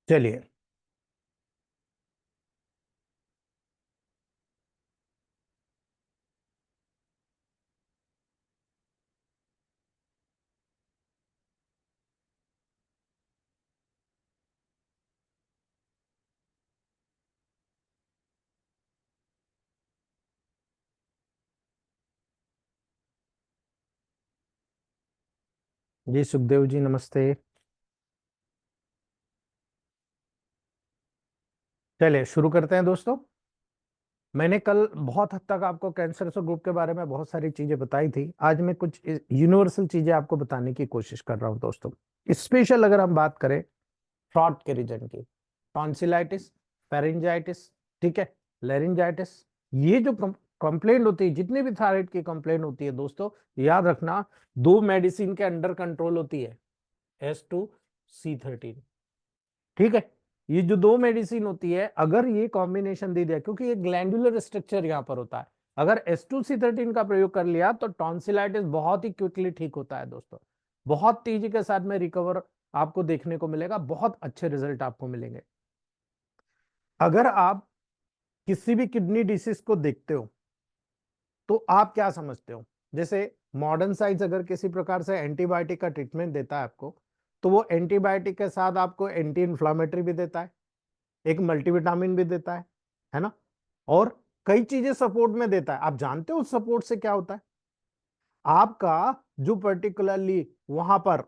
चलिए, जी सुखदेव जी नमस्ते। चलिए शुरू करते हैं दोस्तों। मैंने कल बहुत हद तक आपको कैंसर से ग्रुप के बारे में बहुत सारी चीजें बताई थी। आज मैं कुछ यूनिवर्सल चीजें आपको बताने की कोशिश कर रहा हूं दोस्तों। स्पेशल अगर हम बात करें थ्रॉट के रीजन की, टॉन्सिलाइटिस, फेरिंजाइटिस, ठीक है, लेरिंजाइटिस, ये जो कंप्लेंट होती है, जितनी भी थायराइड की कंप्लेंट होती है दोस्तों, याद रखना दो मेडिसिन के अंडर कंट्रोल होती है, S2C13। ठीक है, ये जो दो मेडिसिन होती है, अगर ये कॉम्बिनेशन दे दिया, क्योंकि ये ग्लैंडुलर स्ट्रक्चर यहाँ पर होता है, अगर S2C13 का प्रयोग कर लिया तो टॉन्सिलाइटिस बहुत ही क्विकली ठीक होता है दोस्तों। बहुत तेजी के साथ में रिकवर आपको देखने को मिलेगा, बहुत अच्छे रिजल्ट आपको मिलेंगे। अगर आप किसी भी किडनी डिसीज को देखते हो तो आप क्या समझते हो? जैसे मॉडर्न साइंस अगर किसी प्रकार से एंटीबायोटिक का ट्रीटमेंट देता है आपको, तो वो एंटीबायोटिक के साथ आपको एंटी इंफ्लामेटरी भी देता है, एक मल्टीविटामिन भी देता है ना, और कई चीजें सपोर्ट में देता है। आप जानते हो उस सपोर्ट से क्या होता है? आपका जो पर्टिकुलरली वहां पर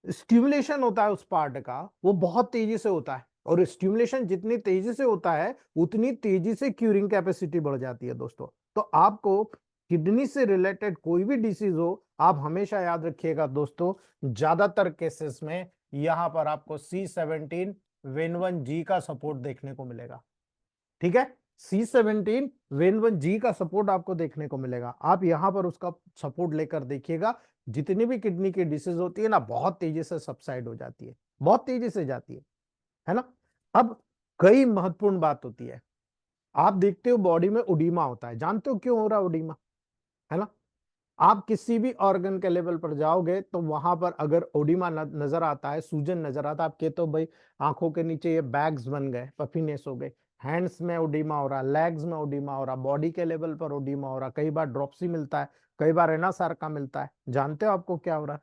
स्टिमुलेशन होता है उस पार्ट का, वो बहुत तेजी से होता है, और स्टिमुलेशन जितनी तेजी से होता है उतनी तेजी से क्यूरिंग कैपेसिटी बढ़ जाती है दोस्तों। तो आपको किडनी से रिलेटेड कोई भी डिसीज हो, आप हमेशा याद रखिएगा दोस्तों, ज्यादातर केसेस में यहां पर आपको C17 Win1G का सपोर्ट देखने को मिलेगा। ठीक है, C17 Win1G का सपोर्ट आपको देखने को मिलेगा। आप यहां पर उसका सपोर्ट लेकर देखिएगा, जितनी भी किडनी की डिसीज होती है ना, बहुत तेजी से सबसाइड हो जाती है, बहुत तेजी से जाती है ना। अब कई महत्वपूर्ण बात होती है, आप देखते हो बॉडी में ओडीमा होता है, जानते हो क्यों हो रहा है ओडीमा, है ना। आप किसी भी ऑर्गन के लेवल पर जाओगे तो वहां पर अगर ओडिमा नजर आता है, सूजन नजर आता है, आप कहते हो भाई आंखों के नीचे ये बैग्स बन गए, पफीनेस हो गए, हैंड्स में ओडिमा हो रहा, लेग्स में ओडिमा हो रहा, बॉडी के लेवल पर ओडिमा हो रहा, कई बार ड्रॉप्सी मिलता है, कई बार एनासार्का मिलता है। जानते हो आपको क्या हो रहा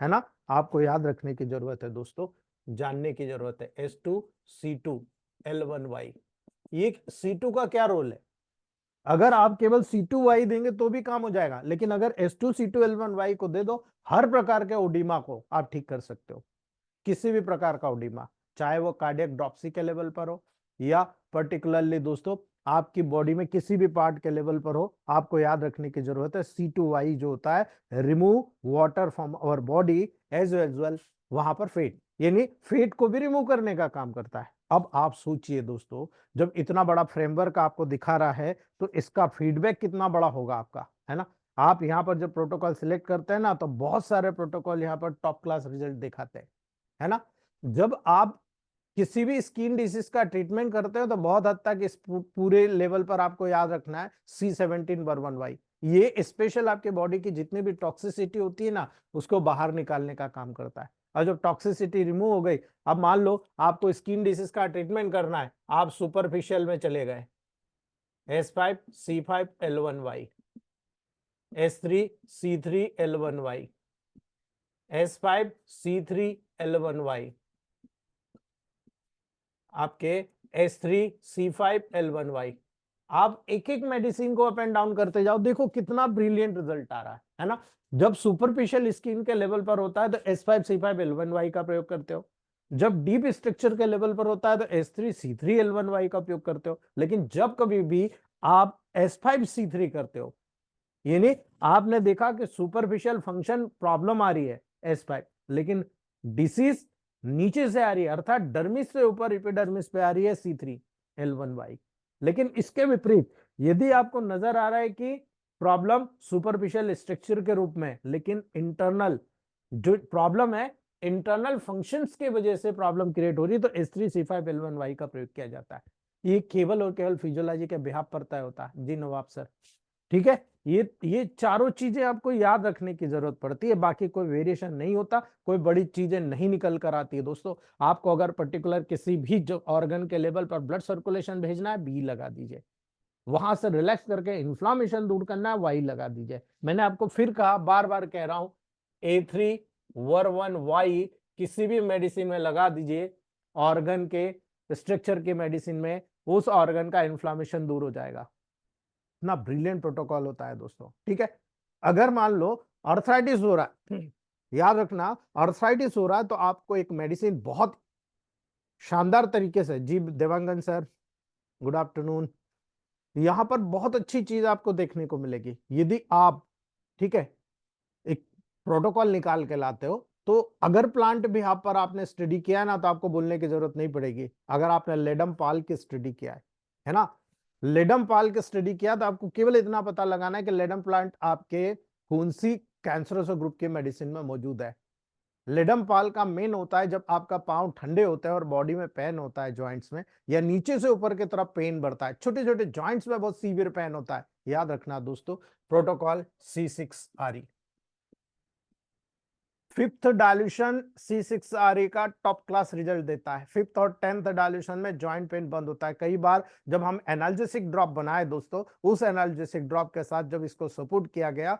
है ना। आपको याद रखने की जरूरत है दोस्तों, जानने की जरूरत है। S2C2L1Y, ये C2 का क्या रोल है? अगर आप केवल C2Y देंगे तो भी काम हो जाएगा, लेकिन अगर S2C2L1Y को दे दो, हर प्रकार के ओडिमा को आप ठीक कर सकते हो। किसी भी प्रकार का ओडिमा, चाहे वो कार्डियक ड्रॉप्सी के लेवल पर हो, या पर्टिकुलरली दोस्तों आपकी बॉडी में किसी भी पार्ट के लेवल पर हो, आपको याद रखने की जरूरत है C2Y जो होता है, remove water from our body as well वहां पर फेट, यानी फेट को भी रिमूव करने का काम करता है। अब आप सोचिए दोस्तों, जब इतना बड़ा फ्रेमवर्क आपको दिखा रहा है तो इसका फीडबैक कितना बड़ा होगा आपका, है ना। आप यहाँ पर जब प्रोटोकॉल सिलेक्ट करते हैं ना, तो बहुत सारे प्रोटोकॉल यहाँ पर टॉप क्लास रिजल्ट दिखाते हैं, है ना। जब आप किसी भी स्किन डिसीज का ट्रीटमेंट करते हो तो बहुत हद तक इस पूरे लेवल पर आपको याद रखना है C17 ये स्पेशल आपके बॉडी की जितनी भी टॉक्सिसिटी होती है ना, उसको बाहर निकालने का काम करता है। और जब टॉक्सिसिटी रिमूव हो गई, अब मान लो आपको स्किन डिसीज का ट्रीटमेंट करना है, आप सुपरफिशियल में चले गए, S5C5L1Y, S3C3L1Y, S5C3L1Y, आपके S3C5L1Y, आप एक एक मेडिसिन को अप एंड डाउन करते जाओ, देखो कितना ब्रिलियंट रिजल्ट आ रहा है ना। जब सुपरफिशियल स्किन के लेवल पर होता है तो S5C5L1Y का प्रयोग करते हो, जब डीप स्ट्रक्चर के लेवल पर होता है तो S3C3L1Y का उपयोग करते हो। लेकिन जब कभी भी आप S5C3 करते हो, यानी आपने देखा कि सुपरफिशियल फंक्शन प्रॉब्लम आ रही है S5, लेकिन डिसीज नीचे से आ रही है, अर्थात डर्मिस से ऊपर एपिडर्मिस पे आ रही है C3L1Y। लेकिन इसके विपरीत यदि आपको नजर आ रहा है कि प्रॉब्लम सुपरफिशियल स्ट्रक्चर के रूप में, लेकिन इंटरनल जो प्रॉब्लम है, इंटरनल फंक्शंस के वजह से प्रॉब्लम क्रिएट हो रही है, तो S3C5L1Y का प्रयोग किया जाता है। ये केवल और केवल फिजियोलॉजी के बिहाफ पर तय होता है। जी नवाब सर, ठीक है। ये चारों चीजें आपको याद रखने की जरूरत पड़ती है, बाकी कोई वेरिएशन नहीं होता, कोई बड़ी चीजें नहीं निकल कर आती है दोस्तों। आपको अगर पर्टिकुलर किसी भी जो ऑर्गन के लेवल पर ब्लड सर्कुलेशन भेजना है, बी लगा दीजिए। वहां से रिलैक्स करके इन्फ्लामेशन दूर करना है, वाई लगा दीजिए। मैंने आपको फिर कहा, बार बार कह रहा हूं, A3-1 किसी भी मेडिसिन में लगा दीजिए, ऑर्गन के स्ट्रक्चर के मेडिसिन में, उस ऑर्गन का इन्फ्लामेशन दूर हो जाएगा। इतना ब्रिलियंट प्रोटोकॉल होता है दोस्तों, ठीक है। अगर मान लो अर्थराइटिस हो रहा है, याद रखना, अर्थराइटिस हो रहा है तो आपको एक मेडिसिन बहुत शानदार तरीके से, जी देवांगन सर गुड आफ्टरनून, यहां पर बहुत अच्छी चीज आपको देखने को मिलेगी। यदि आप, ठीक है, एक प्रोटोकॉल निकाल के लाते हो, तो अगर प्लांट भी आप पर आपने स्टडी किया है ना, तो आपको बोलने की जरूरत नहीं पड़ेगी। अगर आपने लेडम पाल की स्टडी किया है ना, लेडम पाल की स्टडी किया, तो आपको केवल इतना पता लगाना है कि लेडम प्लांट आपके कौन सी कैंसरस ग्रुप के मेडिसिन में मौजूद है। लेडम पाल का मेन होता है जब आपका पांव ठंडे होता है और बॉडी में पेन होता है जॉइंट्स में, या नीचे से ऊपर की तरफ पेन बढ़ता है, छोटे छोटे जॉइंट्स में बहुत सीवियर पेन होता है। याद रखना दोस्तों, protocol C6RE। Fifth dilution C6RE का टॉप क्लास रिजल्ट देता है। फिफ्थ और 10th डायल्यूशन में जॉइंट पेन बंद होता है। कई बार जब हम एनाल्जेसिक ड्रॉप बनाए दोस्तों, उस एनाल्जेसिक ड्रॉप के साथ जब इसको सपोर्ट किया गया,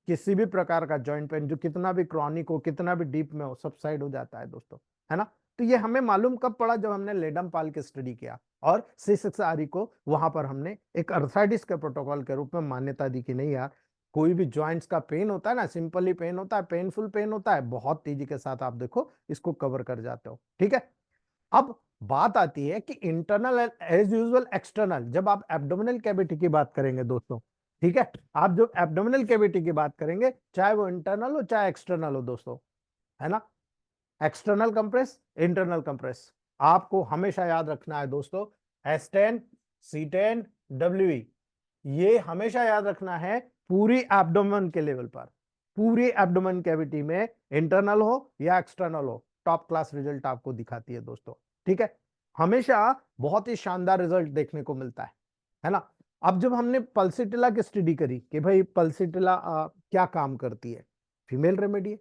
किसी भी प्रकार का जॉइंट पेन, जो कितना भी क्रॉनिक हो, कितना भी डीप में हो, सबसाइड हो जाता है दोस्तों, है ना। तो ये हमें मालूम कब पड़ा, जब हमने लेडम पाल की स्टडी किया और C6RE को वहां पर हमने एक अर्थराइटिस के प्रोटोकॉल के रूप में मान्यता दी कि नहीं यार, कोई भी जॉइंट्स का पेन होता है ना, सिंपली पेन होता है, पेनफुल पेन होता है, बहुत तेजी के साथ आप देखो इसको कवर कर जाते हो, ठीक है। अब बात आती है कि इंटरनल एज यूजुअल एक्सटर्नल, जब आप एब्डोमिनल कैविटी की बात करेंगे दोस्तों, ठीक है, आप जो एब्डोमिनल कैविटी की बात करेंगे, चाहे वो इंटरनल हो चाहे एक्सटर्नल हो दोस्तों, है ना, एक्सटर्नल कंप्रेस, इंटरनल कंप्रेस, आपको हमेशा याद रखना है दोस्तों, S10 C10 WE, ये हमेशा याद रखना है पूरी एब्डोमेन के लेवल पर, पूरी एब्डोमेन कैविटी में, इंटरनल हो या एक्सटर्नल हो, टॉप क्लास रिजल्ट आपको दिखाती है दोस्तों, ठीक है। हमेशा बहुत ही शानदार रिजल्ट देखने को मिलता है ना। अब जब हमने पल्सिटिला की स्टडी करी कि भाई पल्सिटिला क्या काम करती है, फीमेल रेमेडी है,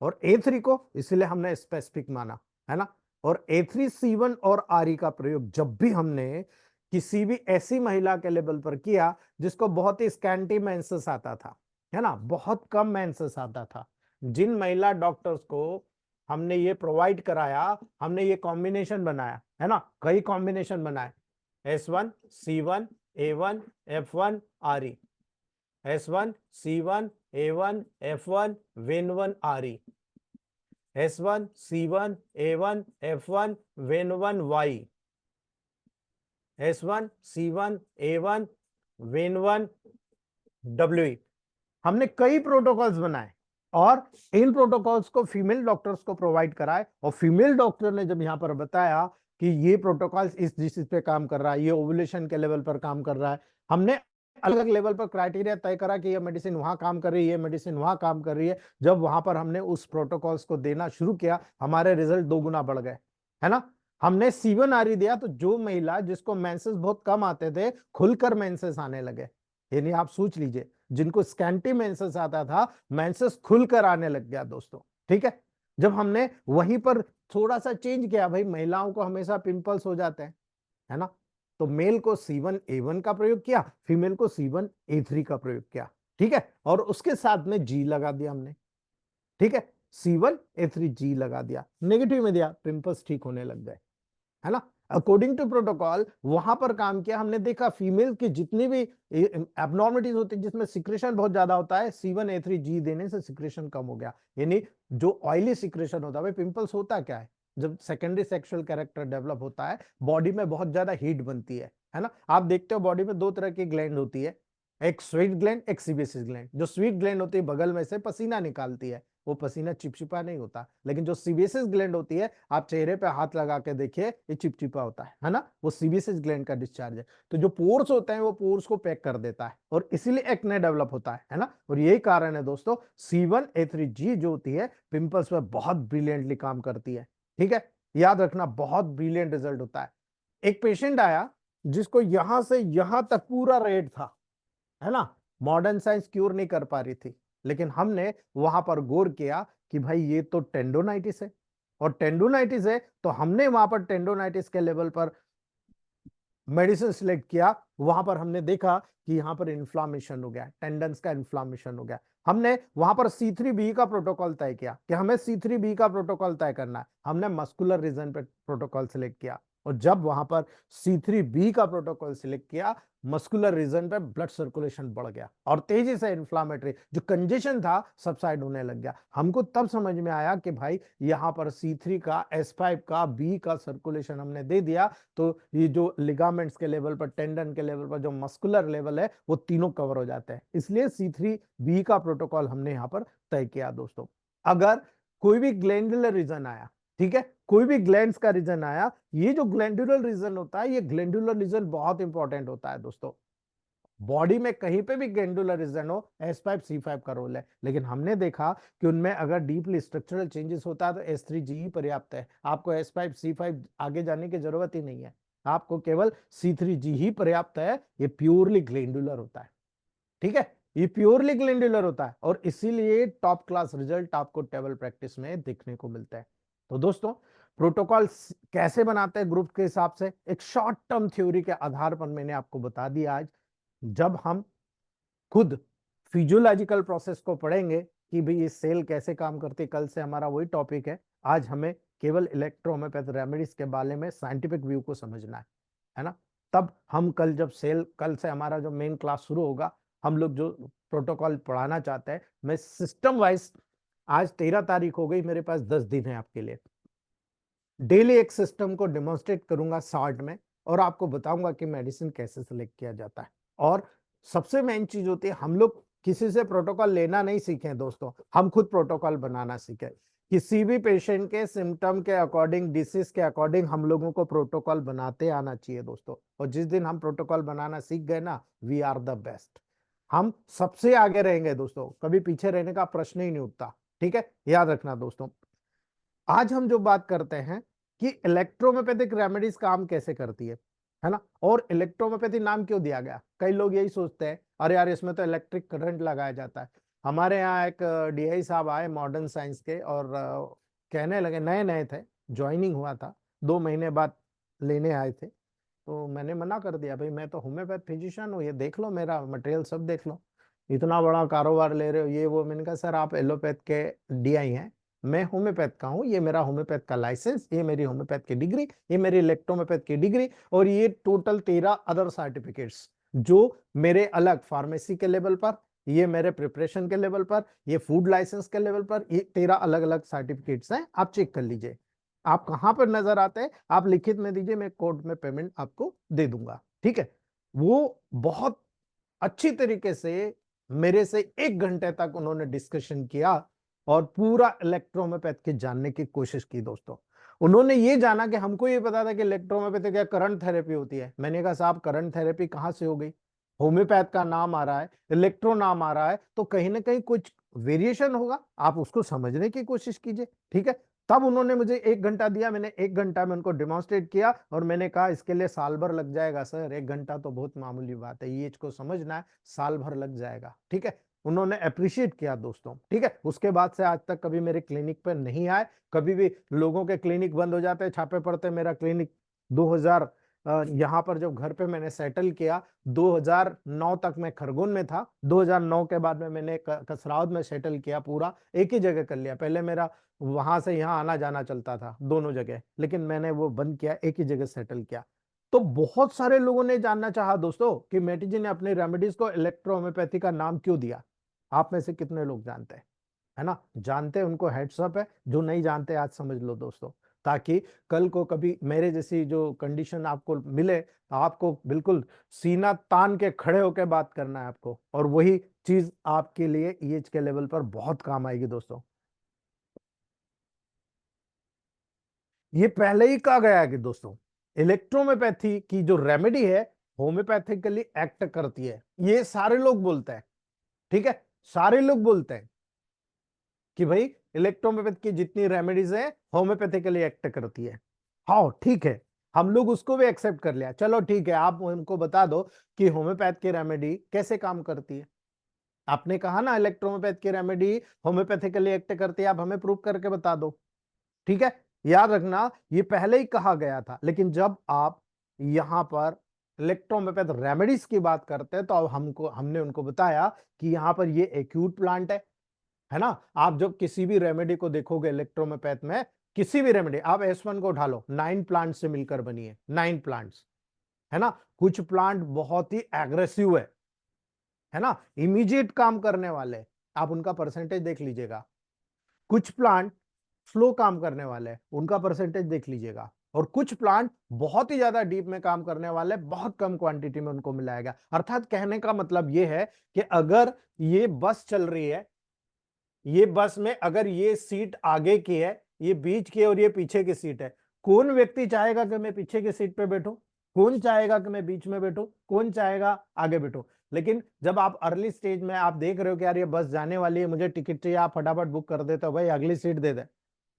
और A3 को इसलिए हमने स्पेसिफिक माना, है ना। और A3C1 और RE का प्रयोग जब भी हमने किसी भी ऐसी महिला के लेवल पर किया जिसको बहुत ही स्कैंटी मेंसेस आता था, है ना, बहुत कम मेंसेस आता था, जिन महिला डॉक्टर्स को हमने ये प्रोवाइड कराया, हमने ये कॉम्बिनेशन बनाया, है ना, कई कॉम्बिनेशन बनाए, S1 C1 A1 F1 RE, S1 C1 A1 F1 Win1 RE, S1 C1 A1 F1 Win1 Y, S1 C1 A1 Win1 WE। हमने कई प्रोटोकॉल्स बनाए और इन प्रोटोकॉल्स को फीमेल डॉक्टर्स को प्रोवाइड कराए, और फीमेल डॉक्टर ने जब यहां पर बताया कि ये प्रोटोकॉल्स इस डिसीज पे काम कर रहा है, ये ओवुलेशन के लेवल पर काम कर रहा है, हमने अलग अलग लेवल पर क्राइटेरिया तय करा कि ये मेडिसिन वहां काम कर रही है, ये मेडिसिन वहां काम कर रही है। जब वहां पर हमने उस प्रोटोकॉल्स को देना शुरू किया, हमारे रिजल्ट 2 गुना बढ़ गए, है ना। हमने C1RE दिया तो जो महिला जिसको मेंसेस बहुत कम आते थे, खुलकर मेंसेस आने लगे। यानी आप सोच लीजिए, जिनको स्कैंटी मेंसेस आता था, मेंसेस खुलकर आने लग गया दोस्तों, ठीक है। जब हमने वहीं पर थोड़ा सा चेंज किया, भाई महिलाओं को हमेशा पिंपल्स हो जाते हैं, है ना, तो मेल को C1A1 का प्रयोग किया, फीमेल को C1A3 का प्रयोग किया, ठीक है, और उसके साथ में G लगा दिया हमने, ठीक है, C1A3 G लगा दिया, नेगेटिव में दिया, पिंपल्स ठीक होने लग गए, है ना। अकॉर्डिंग टू प्रोटोकॉल वहां पर काम किया, हमने देखा फीमेल की जितनी भी एबनॉर्मलिटीज होती है जिसमें सिक्रेशन बहुत ज्यादा होता है, C1A3 G देने से सिक्रेशन कम हो गया। यानी जो ऑयली सिक्रेशन होता है, भाई पिंपल्स होता क्या जब सेकेंडरी सेक्सुअल कैरेक्टर डेवलप होता है, बॉडी में बहुत ज्यादा हीट बनती है ना। आप देखते हो बॉडी में 2 तरह की ग्लैंड होती है, एक स्वीट ग्लैंड, एक सीबेसिस ग्लैंड। जो स्वीट ग्लैंड होती है बगल में से पसीना निकालती है, वो पसीना चिपचिपा नहीं होता, लेकिन जो सीबेसिस ग्लैंड होती है, आप चेहरे पे हाथ लगा के देखिए, ये चिपचिपा होता है ना, वो सीबेसिस ग्लैंड का डिस्चार्ज है। तो जो पोर्स होते हैं वो पोर्स को पैक कर देता है, और इसीलिए एक्ने डेवलप होता है ना। और यही कारण है दोस्तों, C1A3G जो होती है पिंपल्स में बहुत ब्रिलियंटली काम करती है, ठीक है। याद रखना, बहुत ब्रिलियंट रिजल्ट होता है। एक पेशेंट आया जिसको यहां से यहां तक पूरा रेड था, है ना, मॉडर्न साइंस क्यूर नहीं कर पा रही थी, लेकिन हमने वहां पर गौर किया कि भाई ये तो टेंडोनाइटिस है, और टेंडोनाइटिस है तो हमने वहां पर टेंडोनाइटिस के लेवल पर मेडिसिन सिलेक्ट किया। वहां पर हमने देखा कि यहाँ पर इन्फ्लामेशन हो गया, टेंडन्स का इन्फ्लामेशन हो गया। हमने वहां पर C3B का प्रोटोकॉल तय किया कि हमें C3B का प्रोटोकॉल तय करना है। हमने मस्कुलर रीजन पे प्रोटोकॉल सिलेक्ट किया, और जब वहां पर C3B का प्रोटोकॉल सिलेक्ट किया, मस्कुलर रीजन पे ब्लड सर्कुलेशन बढ़ गया और तेजी से इन्फ्लामेटरी जो कंजेशन था सबसाइड होने लग गया। हमको तब समझ में आया कि भाई यहाँ पर C3 का, S5 का, B का सर्कुलेशन हमने दे दिया, तो ये जो लिगामेंट्स के लेवल पर, टेंडन के लेवल पर, जो मस्कुलर लेवल है, वो तीनों कवर हो जाते हैं। इसलिए C3B का प्रोटोकॉल हमने यहाँ पर तय किया दोस्तों। अगर कोई भी ग्लैंडुलर रीजन आया, ठीक है, कोई भी ग्लैंड्स का रीजन आया, ये जो ग्लैंडुलर रीजन होता है, ये ग्लैंडुलर रीजन बहुत इंपॉर्टेंट होता है दोस्तों। बॉडी में कहीं पे भी ग्लैंडुलर रीजन हो, S5 C5 का रोल है, लेकिन हमने देखा कि उनमें अगर डीपली स्ट्रक्चरल चेंजेस होता है तो S3G ही पर्याप्त है। आपको S5 C5 आगे जाने की जरूरत ही नहीं है, आपको केवल C3G ही पर्याप्त है। ये प्योरली ग्लैंडुलर होता है, ठीक है, ये प्योरली ग्लैंडुलर होता है, और इसीलिए टॉप क्लास रिजल्ट आपको टेबल प्रैक्टिस में देखने को मिलता है। तो दोस्तों, प्रोटोकॉल कैसे बनाते हैं ग्रुप के हिसाब से, एक शॉर्ट टर्म थ्योरी के आधार पर मैंने आपको बता दिया। आज जब हम खुद फिजियोलॉजिकल प्रोसेस को पढ़ेंगे कि भाई ये सेल कैसे काम करती है, कल से हमारा वही टॉपिक है। आज हमें केवल इलेक्ट्रोहोम्योपैथ रेमेडीज के बारे में साइंटिफिक व्यू को समझना है ना। तब हम कल से हमारा जो मेन क्लास शुरू होगा, हम लोग जो प्रोटोकॉल पढ़ाना चाहते हैं, मैं सिस्टम वाइज, आज 13 तारीख हो गई, मेरे पास 10 दिन है आपके लिए। डेली एक सिस्टम को डेमोन्स्ट्रेट करूंगा शॉर्ट में, और आपको बताऊंगा कि मेडिसिन कैसे सिलेक्ट किया जाता है। और सबसे मेन चीज होती है, हम लोग किसी से प्रोटोकॉल लेना नहीं सीखे दोस्तों, हम खुद प्रोटोकॉल बनाना सीखे। किसी भी पेशेंट के सिम्टम के अकॉर्डिंग, डिसीज के अकॉर्डिंग हम लोगों को प्रोटोकॉल बनाते आना चाहिए दोस्तों। और जिस दिन हम प्रोटोकॉल बनाना सीख गए ना, वी आर द बेस्ट, हम सबसे आगे रहेंगे दोस्तों, कभी पीछे रहने का प्रश्न ही नहीं उठता। ठीक है, याद रखना दोस्तों। आज हम जो बात करते हैं कि इलेक्ट्रोहोम्योपैथिक रेमेडीज काम कैसे करती है ना, और इलेक्ट्रोहोम्योपैथी नाम क्यों दिया गया। कई लोग यही सोचते हैं, अरे यार इसमें तो इलेक्ट्रिक करंट लगाया जाता है। हमारे यहाँ एक DI साहब आए मॉडर्न साइंस के, और कहने लगे, नए नए थे, ज्वाइनिंग हुआ था, 2 महीने बाद लेने आए थे। तो मैंने मना कर दिया, भाई मैं तो होम्योपैथ फिजिशियन हूँ, ये देख लो, मेरा मटेरियल सब देख लो, इतना बड़ा कारोबार ले रहे हो ये वो। मैंने कहा सर आप एलोपैथ के DI हैं, मैं होम्योपैथ का हूँ, ये मेरा होम्योपैथ का लाइसेंस, ये मेरी होम्योपैथ की डिग्री, ये मेरी इलेक्ट्रोहोम्योपैथ की डिग्री, और ये टोटल 13 अदर सर्टिफिकेट्स जो मेरे अलग फार्मेसी के लेवल पर, ये मेरे प्रिपरेशन के लेवल पर, ये फूड लाइसेंस के लेवल पर, ये 13 अलग अलग सर्टिफिकेट्स हैं, आप चेक कर लीजिए। आप कहां पर नजर आते हैं, आप लिखित में दीजिए, मैं कोर्ट में पेमेंट आपको दे दूंगा, ठीक है। वो बहुत अच्छी तरीके से मेरे से 1 घंटे तक उन्होंने डिस्कशन किया, और पूरा इलेक्ट्रोहोम्योपैथ के जानने की कोशिश की दोस्तों। उन्होंने ये जाना कि हमको ये पता था कि इलेक्ट्रोहोम्योपैथी क्या करंट थेरेपी होती है। मैंने कहा साहब करंट थेरेपी कहाँ से हो गई, होम्योपैथ का नाम आ रहा है, इलेक्ट्रो नाम आ रहा है, तो कहीं ना कहीं कुछ वेरिएशन होगा, आप उसको समझने की कोशिश कीजिए, ठीक है। तब उन्होंने मुझे 1 घंटा दिया, मैंने 1 घंटा में उनको डेमोन्स्ट्रेट किया, और मैंने कहा इसके लिए साल भर लग जाएगा सर, 1 घंटा तो बहुत मामूली बात है, ये इसको समझना है, साल भर लग जाएगा, ठीक है। उन्होंने अप्रिशिएट किया दोस्तों, ठीक है। उसके बाद से आज तक कभी मेरे क्लिनिक पर नहीं आए। कभी भी लोगों के क्लिनिक बंद हो जाते, छापे पड़ते, मेरा क्लिनिक 2000 यहाँ पर जब घर पे मैंने सेटल किया, 2009 तक मैं खरगोन में था, 2009 के बाद में मैंने कसरावद में सेटल किया, पूरा एक ही जगह कर लिया। पहले मेरा वहां से यहाँ आना जाना चलता था दोनों जगह, लेकिन मैंने वो बंद किया, एक ही जगह सेटल किया। तो बहुत सारे लोगों ने जानना चाहा दोस्तों कि मेटी जी ने अपनी रेमेडीज को इलेक्ट्रोहोम्योपैथी का नाम क्यों दिया। आप में से कितने लोग जानते हैं, है ना, जानते हैं उनको हेड्स अप है, जो नहीं जानते आज समझ लो दोस्तों, ताकि कल को कभी मेरे जैसी जो कंडीशन आपको मिले, तो आपको बिल्कुल सीना तान के खड़े होकर बात करना है आपको, और वही चीज आपके लिए ईएच के लेवल पर बहुत काम आएगी दोस्तों। ये पहले ही कहा गया है कि दोस्तों, इलेक्ट्रोहोम्योपैथी की जो रेमेडी है, होम्योपैथिकली एक्ट करती है, ये सारे लोग बोलते हैं, ठीक है, सारे लोग बोलते हैं कि भाई इलेक्ट्रोहोम्योपैथी की जितनी रेमेडीज है होम्योपैथिकली एक्ट करती है। हाँ ठीक है, हम लोग उसको भी एक्सेप्ट कर लिया, चलो ठीक है, आप उनको बता दो कि होम्योपैथ की रेमेडी कैसे काम करती है। आपने कहा ना इलेक्ट्रोहोम्योपैथ की रेमेडी होम्योपैथिकली एक्ट करती है, आप हमें प्रूव करके बता दो। ठीक है, याद रखना ये पहले ही कहा गया था, लेकिन जब आप यहां पर इलेक्ट्रोहोम्योपैथ रेमेडीज की बात करते हैं तो अब हमने उनको बताया कि यहां पर ये एक्यूट प्लांट है ना। आप जब किसी भी रेमेडी को देखोगे इलेक्ट्रोहोम्योपैथ में, किसी भी रेमेडी आप S1 को उठा लो, 9 प्लांट से मिलकर बनी है, 9 प्लांट्स, है ना। कुछ प्लांट बहुत ही एग्रेसिव है ना, इमीडिएट काम करने वाले, आप उनका परसेंटेज देख लीजिएगा। कुछ प्लांट स्लो काम करने वाले, उनका परसेंटेज देख लीजिएगा। और कुछ प्लांट बहुत ही ज्यादा डीप में काम करने वाले, बहुत कम क्वांटिटी में उनको मिलाएगा। अर्थात कहने का मतलब यह है कि अगर ये बस चल रही है, ये बस में अगर ये सीट आगे की है, ये बीच की और ये पीछे की सीट है, कौन व्यक्ति चाहेगा कि मैं पीछे की सीट पे बैठूं? कौन चाहेगा कि मैं बीच में बैठूं? कौन चाहेगा आगे बैठूं? लेकिन जब आप अर्ली स्टेज में आप देख रहे हो कि यार ये बस जाने वाली है, मुझे टिकट चाहिए, आप फटाफट बुक कर देते हो, भाई अगली सीट दे दे।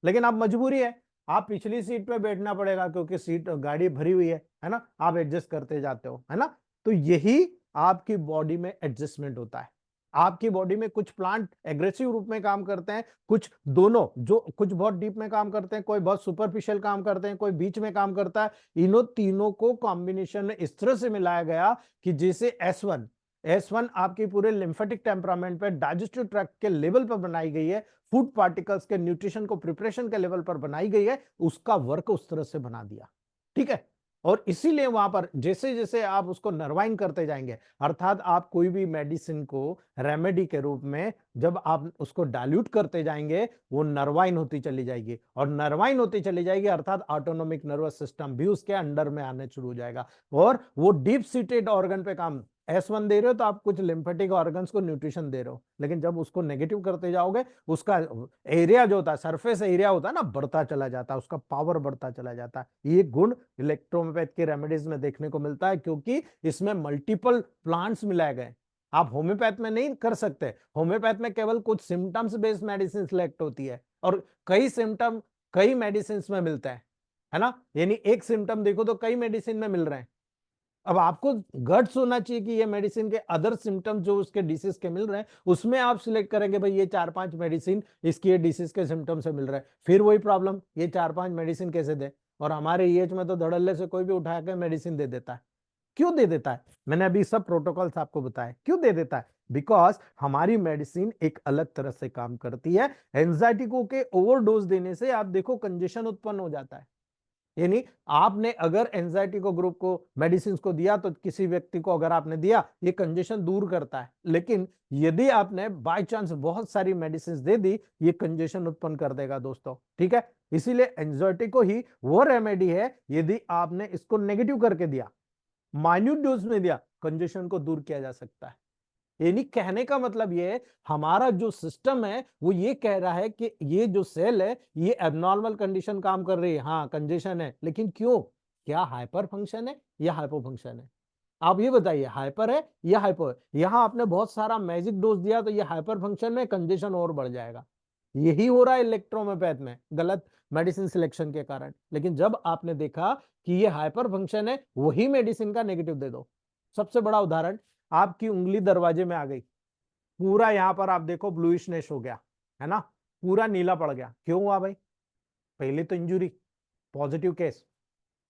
लेकिन अब मजबूरी है, आप पिछली सीट पे बैठना पड़ेगा क्योंकि सीट गाड़ी भरी हुई है ना, आप एडजस्ट करते जाते हो, है ना। तो यही आपकी बॉडी में एडजस्टमेंट होता है। आपकी बॉडी में कुछ प्लांट एग्रेसिव रूप में काम करते हैं, कुछ दोनों, जो कुछ बहुत डीप में काम करते हैं, कोई बहुत सुपरफिशियल काम करते हैं, कोई बीच में काम करता है। इन्हों तीनों को कॉम्बिनेशन में इस तरह से मिलाया गया कि जैसे S1 आपकी पूरे लिम्फेटिक टेम्परामेंट पे, डाइजेस्टिव ट्रैक्ट के लेवल पर बनाई गई है, फूड पार्टिकल्स के न्यूट्रिशन को प्रिपरेशन के लेवल पर बनाई गई है, उसका वर्क उस तरह से बना दिया। ठीक है, और इसीलिए वहां पर जैसे जैसे आप उसको नर्वाइन करते जाएंगे, अर्थात आप कोई भी मेडिसिन को रेमेडी के रूप में जब आप उसको डाइल्यूट करते जाएंगे, वो नर्वाइन होती चली जाएगी, और नर्वाइन होती चली जाएगी अर्थात ऑटोनोमिक नर्वस सिस्टम भी उसके अंडर में आने शुरू हो जाएगा, और वो डीप सीटेड ऑर्गन पे काम। S1 दे रहे हो तो आप कुछ लिम्फेटिक ऑर्गन्स को न्यूट्रिशन दे रहे हो, लेकिन जब उसको नेगेटिव करते जाओगे, उसका एरिया जो होता है, सरफेस एरिया होता है ना, बढ़ता चला जाता है, उसका पावर बढ़ता चला जाता है। ये गुण इलेक्ट्रोहोम्योपैथ की रेमेडीज में देखने को मिलता है, क्योंकि इसमें मल्टीपल प्लांट्स मिलाए गए। आप होम्योपैथ में नहीं कर सकते, होम्योपैथ में केवल कुछ सिम्टम्स बेस्ड मेडिसिन सिलेक्ट होती है, और कई सिम्टम कई मेडिसिन में मिलता है ना। यानी एक सिम्टम देखो तो कई मेडिसिन में मिल रहे हैं। अब आपको गट्स होना चाहिए कि ये मेडिसिन के अदर सिम्टम्स जो उसके डिसीज के मिल रहे हैं, उसमें आप सिलेक्ट करेंगे भाई ये 4-5 मेडिसिन इसकी ये डिसीज के सिम्टम्स से मिल रहा है। फिर वही प्रॉब्लम, ये 4-5 मेडिसिन कैसे दे? और हमारे एज में तो धड़ल्ले से कोई भी उठा के मेडिसिन दे देता है। क्यों दे देता है? मैंने अभी सब प्रोटोकॉल्स आपको बताए क्यों दे देता है। बिकॉज हमारी मेडिसिन एक अलग तरह से काम करती है। एंजाइटी को के ओवरडोज देने से आप देखो कंजेशन उत्पन्न हो जाता है। यानी आपने अगर एंजाइटी को ग्रुप को मेडिसिन को दिया, तो किसी व्यक्ति को अगर आपने दिया, ये कंजेशन दूर करता है। लेकिन यदि आपने बाय चांस बहुत सारी मेडिसिन दे दी, ये कंजेशन उत्पन्न कर देगा दोस्तों। ठीक है, इसीलिए एंजाइटी को ही वो रेमेडी है, यदि आपने इसको नेगेटिव करके दिया, माइन्यूट डोज में दिया, कंजेशन को दूर किया जा सकता है। यानी कहने का मतलब ये है, हमारा जो सिस्टम है वो ये कह रहा है कि ये जो सेल है ये एबनॉर्मल कंडीशन काम कर रही है, हाँ कंजेशन है, लेकिन क्यों? क्या हाइपर फंक्शन है या हाइपो फंक्शन है? आप ये बताइए, हाइपर है या हाइपो है? यहां आपने बहुत सारा मैजिक डोज दिया तो ये हाइपर फंक्शन में कंजेशन और बढ़ जाएगा। यही हो रहा है इलेक्ट्रोहोम्योपैथ में, गलत मेडिसिन सिलेक्शन के कारण। लेकिन जब आपने देखा कि ये हाइपर फंक्शन है, वही मेडिसिन का नेगेटिव दे दो। सबसे बड़ा उदाहरण, आपकी उंगली दरवाजे में आ गई, पूरा यहां पर आप देखो ब्लूइशनेस हो गया, है ना, पूरा नीला पड़ गया। क्यों हुआ भाई? पहले तो इंजुरी, पॉजिटिव केस।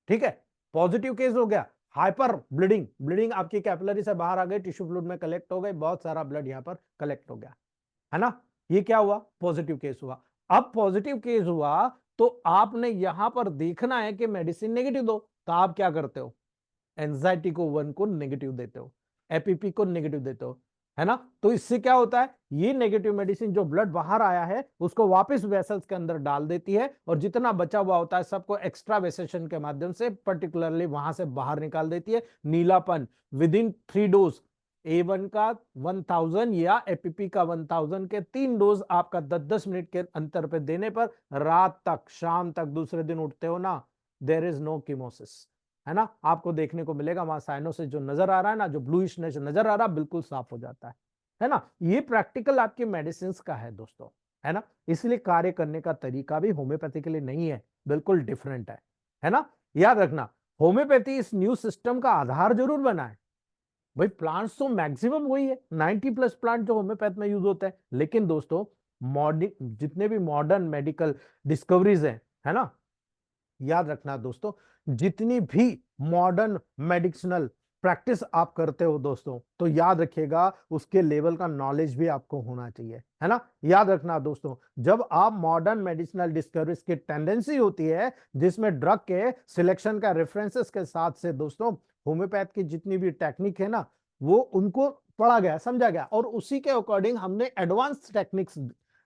ठीक है, पॉजिटिव केस हो गया, हाइपर ब्लीडिंग, ब्लीडिंग आपकी कैपिलरी से बाहर आ गई, टिश्यू फ्लूइड में कलेक्ट हो गई, बहुत सारा ब्लड यहां पर कलेक्ट हो गया, है ना। ये क्या हुआ? पॉजिटिव केस हुआ। अब पॉजिटिव केस हुआ तो आपने यहां पर देखना है कि मेडिसिन नेगेटिव दो, तो आप क्या करते हो? एंजाइटी को 1 को नेगेटिव देते हो, एपीपी को नेगेटिव देते हो, है ना। तो इससे क्या होता है, ये नेगेटिव मेडिसिन जो ब्लड बाहर आया है उसको वापस वेसल्स के अंदर डाल देती है, और जितना बचा हुआ होता है सबको एक्स्ट्रा वेसेशन के माध्यम से पर्टिकुलरली वहां से बाहर निकाल देती है। नीलापन विद इन 3 डोज, A1 का 1000 या एपीपी का 1000 के 3 डोज आपका 10-10 मिनट के अंतर पे देने पर रात तक, शाम तक, दूसरे दिन उठते हो ना, देर इज नो कीमोसिस, है ना। आपको देखने को मिलेगा वहां साइनोसिस जो नजर आ रहा है ना, जो ब्लूइशनेस नजर आ रहा है, बिल्कुल साफ हो जाता है ना। ये प्रैक्टिकल आपकी मेडिसिन का है दोस्तों, है ना। इसलिए कार्य करने का तरीका भी होम्योपैथिकली नहीं है, बिल्कुल डिफरेंट है ना। याद रखना, होम्योपैथी इस न्यू सिस्टम का आधार जरूर बना है, भाई प्लांट्स तो मैक्सिमम वही है, 90+ प्लांट जो होम्योपैथ में यूज होता है। लेकिन दोस्तों मॉडर्न जितने भी मॉडर्न मेडिकल डिस्कवरीज हैं, है ना, याद रखना दोस्तों, जितनी भी मॉडर्न मेडिसिनल प्रैक्टिस आप करते हो दोस्तों, तो याद रखिएगा उसके लेवल का नॉलेज भी आपको होना चाहिए, है ना। याद रखना दोस्तों, जब आप मॉडर्न मेडिसिनल डिस्कवरीज की टेंडेंसी होती है जिसमें ड्रग के सिलेक्शन का रेफरेंसेस के साथ से दोस्तों होम्योपैथ की जितनी भी टेक्निक है ना, वो उनको पढ़ा गया, समझा गया, और उसी के अकॉर्डिंग हमने एडवांस टेक्निक्स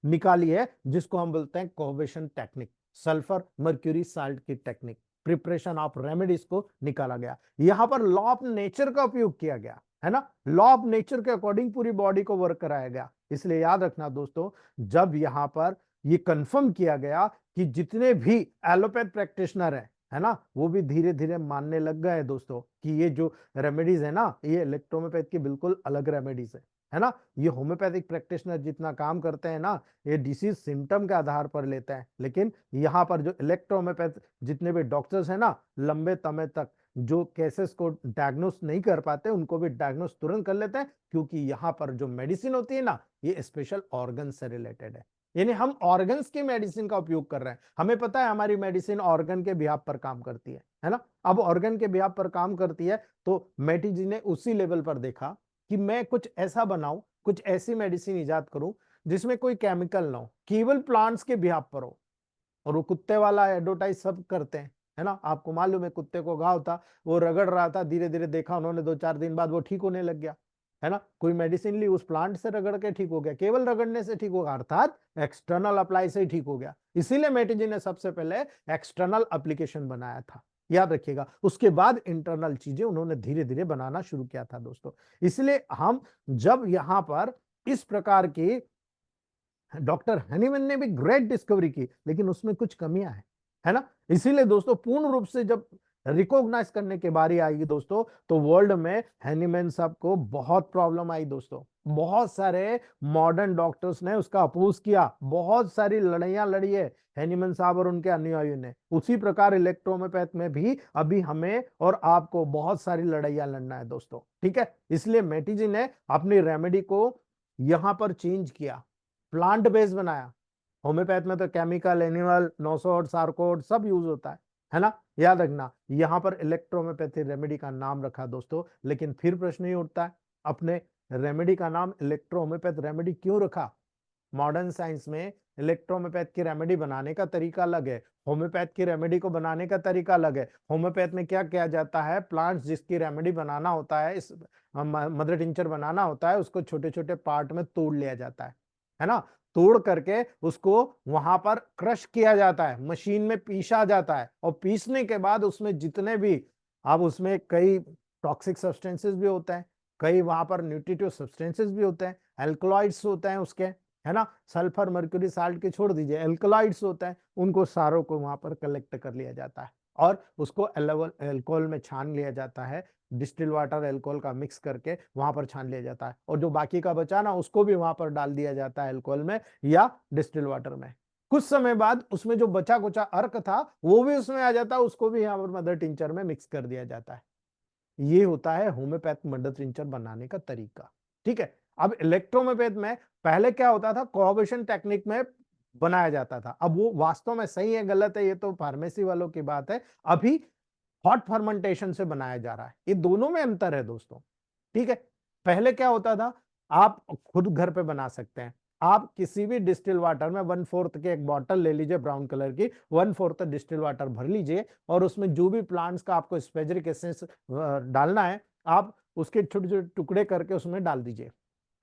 निकाली है जिसको हम बोलते हैं cohesion technique, sulphur mercury salt की टेक्निक, प्रिपरेशन ऑफ रेमेडीज को निकाला गया। यहां पर लॉ ऑफ नेचर का उपयोग किया गया, है ना, लॉ ऑफ नेचर के अकॉर्डिंग पूरी बॉडी को वर्क कराया गया। इसलिए याद रखना दोस्तों, जब यहां पर ये कंफर्म किया गया कि जितने भी एलोपैथ प्रैक्टिशनर है ना, वो भी धीरे धीरे मानने लग गए दोस्तों कि ये जो रेमेडीज है ना, ये इलेक्ट्रोहोम्योपैथ की बिल्कुल अलग रेमेडीज है ना। ये होम्योपैथिक प्रैक्टिशनर जितना काम करते हैं ना, ये डिसीज सिम्टम के आधार पर लेते हैं, लेकिन यहाँ पर जो इलेक्ट्रोहोम्योपैथ जितने भी डॉक्टर्स हैं ना, लंबे समय तक जो केसेस को डायग्नोस नहीं कर पाते उनको भी डायग्नोस तुरंत कर लेते हैं, क्योंकि यहाँ पर जो मेडिसिन होती है ना, ये स्पेशल ऑर्गन से रिलेटेड है। यानी हम ऑर्गन्स की मेडिसिन का उपयोग कर रहे हैं, हमें पता है हमारी मेडिसिन ऑर्गन के बिहाफ पर काम करती है ना। अब ऑर्गन के बिहाफ पर काम करती है तो मैटी जी ने उसी लेवल पर देखा कि मैं कुछ ऐसा बनाऊं, कुछ ऐसी मेडिसिन इजाद करूं जिसमें कोई केमिकल ना हो, केवल प्लांट्स के बिहाफ पर हो। और वो कुत्ते वाला एडवर्टाइज सब करते हैं, है ना, आपको मालूम है, कुत्ते को घाव था, वो रगड़ रहा था, धीरे धीरे देखा उन्होंने 2-4 दिन बाद वो ठीक होने लग गया, है ना, कोई मेडिसिन ली उस प्लांट से रगड़ के ठीक हो गया, केवल रगड़ने से ठीक होगा, अर्थात एक्सटर्नल अप्लाई से ही ठीक हो गया। इसीलिए मेटी जी ने सबसे पहले एक्सटर्नल एप्लीकेशन बनाया था, याद रखिएगा। उसके बाद इंटरनल चीजें उन्होंने धीरे धीरे बनाना शुरू किया था दोस्तों। इसलिए हम जब यहां पर इस प्रकार की, डॉक्टर हनीमैन ने भी ग्रेट डिस्कवरी की, लेकिन उसमें कुछ कमियां हैं, है ना। इसीलिए दोस्तों पूर्ण रूप से जब रिकॉग्नाइज करने की बारी आएगी दोस्तों, तो वर्ल्ड में हनीमैन साहब को बहुत प्रॉब्लम आई दोस्तों। बहुत सारे मॉडर्न डॉक्टर्स ने उसका अपोज किया, बहुत सारी लड़ाइयां लड़ी है हनीमैन साहब और उनके अनुयायियों ने। उसी प्रकार इलेक्ट्रोहोम्योपैथ में भी अभी हमें और आपको बहुत सारी लड़ाइयां लड़ना है दोस्तों, ठीक है। इसलिए मेटी जी ने अपनी रेमेडी को यहां पर चेंज किया, प्लांट बेस्ड बनाया। होम्योपैथ में तो केमिकल, एनिमल, नोसोड, सार्कोड सब यूज होता है ना। याद रखना, यहां पर इलेक्ट्रोहोम्योपैथी रेमेडी का नाम रखा दोस्तों, लेकिन फिर प्रश्न ही उठता है, अपने रेमेडी का नाम इलेक्ट्रोहोम्योपैथ रेमेडी क्यों रखा। मॉडर्न साइंस में इलेक्ट्रोहोम्योपैथ की रेमेडी बनाने का तरीका अलग है, होम्योपैथ की रेमेडी को बनाने का तरीका अलग है। होम्योपैथ में क्या किया जाता है, प्लांट्स जिसकी रेमेडी बनाना होता है, इस मदर टिंचर बनाना होता है, उसको छोटे छोटे पार्ट में तोड़ लिया जाता है ना। तोड़ करके उसको वहां पर क्रश किया जाता है, मशीन में पीसा जाता है, और पीसने के बाद उसमें जितने भी, अब उसमें कई टॉक्सिक सब्सटेंसेस भी होते हैं, कई वहां पर न्यूट्रिटिव सब्सटेंसेस भी होते हैं, एल्कलॉइड्स होते हैं उसके, है ना, सल्फर मर्क्यूरी साल्ट के छोड़ दीजिए, एल्कलॉइड्स होते हैं, उनको सारों को वहां पर कलेक्ट कर लिया जाता है और उसको एल्कोहल में छान लिया जाता है, डिस्टिल वाटर एल्कोहल का मिक्स करके वहां पर छान लिया जाता है, और जो बाकी का बचा ना उसको भी वहां पर डाल दिया जाता है एल्कोहल में या डिस्टिल वाटर में। कुछ समय बाद उसमें जो बचा कुचा अर्क था वो भी उसमें आ जाता है, उसको भी यहाँ पर मदर टिंचर में मिक्स कर दिया जाता है। ये होता है होम्योपैथ मदर टिंचर बनाने का तरीका, ठीक है। अब इलेक्ट्रोहोम्योपैथ में पहले क्या होता था, कोऑगुलेशन टेक्निक में बनाया जाता था। अब वो वास्तव में सही है गलत है ये तो फार्मेसी वालों की बात है। अभी हॉट फर्मेंटेशन से बनाया जा रहा है, ये दोनों में अंतर है दोस्तों, ठीक है। पहले क्या होता था, आप खुद घर पे बना सकते हैं, आप किसी भी डिस्टिल वाटर में 1/4 के एक बॉटल ले लीजिए ब्राउन कलर की, 1/4 डिस्टिल वाटर भर लीजिए, और उसमें जो भी प्लांट्स का आपको स्पेजरिक एसेंस डालना है, आप उसके छोटे छोटे टुकड़े करके उसमें डाल दीजिए,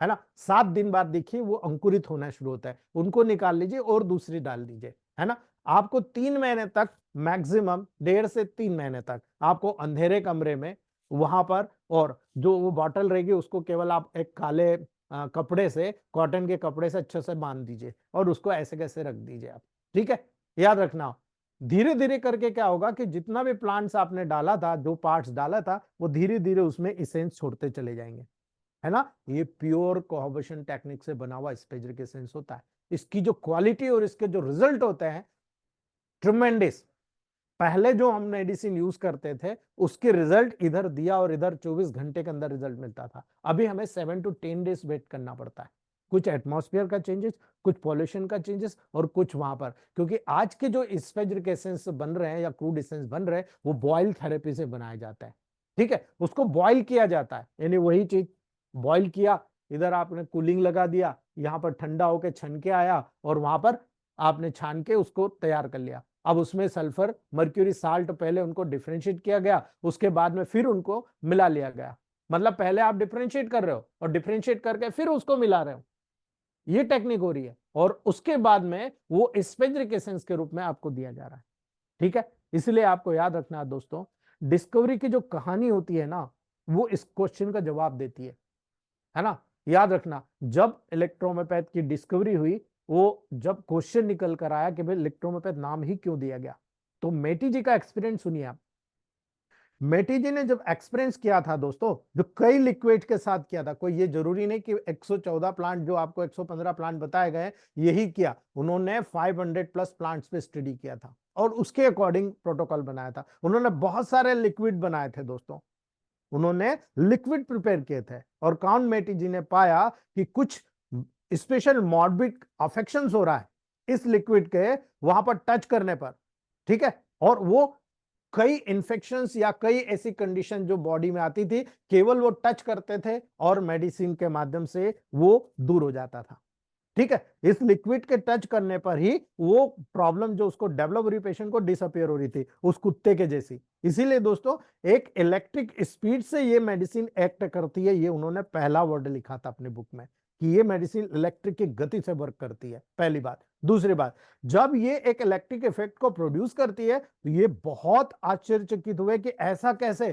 है ना। 7 दिन बाद देखिए वो अंकुरित होना शुरू होता है, उनको निकाल लीजिए और दूसरी डाल दीजिए, है ना। आपको 3 महीने तक, मैक्सिमम 1.5 से 3 महीने तक आपको अंधेरे कमरे में वहां पर, और जो वो बॉटल रहेगी उसको केवल आप एक काले कपड़े से, कॉटन के कपड़े से अच्छे से बांध दीजिए और उसको ऐसे कैसे रख दीजिए आप, ठीक है। याद रखना, धीरे धीरे करके क्या होगा कि जितना भी प्लांट्स आपने डाला था, जो पार्ट्स डाला था, वो धीरे धीरे उसमें इसेंस छोड़ते चले जाएंगे, है ना। ये प्योर कोऑगुलेशन टेक्निक से बना हुआ स्पेजरिक एसेंस होता है। इसकी जो क्वालिटी और इसके जो रिजल्ट होते हैं, ट्रिमेंडस, पहले जो हम मेडिसिन यूज करते थे उसके रिजल्ट इधर दिया और इधर 24 घंटे के अंदर रिजल्ट मिलता था। अभी हमें 7 to 10 डेज वेट करना पड़ता है। कुछ एटमॉस्फेयर का चेंजेस, कुछ पॉल्यूशन का चेंजेस, और कुछ वहां पर, क्योंकि आज के जो स्पेज्रिक एसेंस बन रहे हैं या क्रूड एसेंस बन रहे हैं वो बॉयल थेरेपी से बनाया जाता है। ठीक है, उसको बॉयल किया जाता है, यानी वही चीज बॉयल किया, इधर आपने कूलिंग लगा दिया, यहाँ पर ठंडा होकर छन के आया और वहां पर आपने छान के उसको तैयार कर लिया। अब उसमें सल्फर मर्क्यूरी साल्ट पहले उनको डिफरेंशिएट किया गया, उसके बाद में फिर उनको मिला लिया गया। मतलब पहले आप डिफरेंशिएट कर रहे हो और डिफरेंशिएट करके फिर उसको मिला रहे हो, ये टेक्निक हो रही है, और उसके बाद में वो स्पेज्रिक एसेंस के रूप में आपको दिया जा रहा है। ठीक है, इसलिए आपको याद रखना है दोस्तों, डिस्कवरी की जो कहानी होती है ना, वो इस क्वेश्चन का जवाब देती है ना। याद रखना, जब इलेक्ट्रोमेपैथ की डिस्कवरी हुई, वो जब क्वेश्चन निकल कर आया कि भाई इलेक्ट्रोमेपैथ नाम ही क्यों दिया गया, तो मेटी जी का एक्सपीरियंस सुनिए आप। मेटी जी ने जब एक्सपीरियंस किया था दोस्तों, जो कई लिक्विड के साथ किया था, कोई ये जरूरी नहीं कि 114 प्लांट जो आपको 115 प्लांट बताए गए यही किया, उन्होंने 500 प्लस प्लांट्स पे स्टडी किया था और उसके अकॉर्डिंग प्रोटोकॉल बनाया था। उन्होंने बहुत सारे लिक्विड बनाए थे दोस्तों, उन्होंने लिक्विड प्रिपेयर किए थे, और काउंट मेटी जी ने पाया कि कुछ स्पेशल मॉर्बिड अफेक्शंस हो रहा है इस लिक्विड के वहां पर टच करने पर। ठीक है, और वो कई इंफेक्शंस या कई ऐसी कंडीशन जो बॉडी में आती थी, केवल वो टच करते थे और मेडिसिन के माध्यम से वो दूर हो जाता था। ठीक है, इस लिक्विड के टच करने पर ही वो प्रॉब्लम जो उसको डेवलप हो रही पेशेंट को डिसअपियर हो रही थी, उस कुत्ते के जैसी। इसीलिए दोस्तों एक इलेक्ट्रिक स्पीड से ये मेडिसिन एक्ट करती है, ये उन्होंने पहला वर्ड लिखा था अपने बुक में कि ये मेडिसिन इलेक्ट्रिक की गति से वर्क करती है, पहली बात। दूसरी बात, जब ये एक इलेक्ट्रिक इफेक्ट को प्रोड्यूस करती है तो ये बहुत आश्चर्यचकित हुए कि ऐसा कैसे,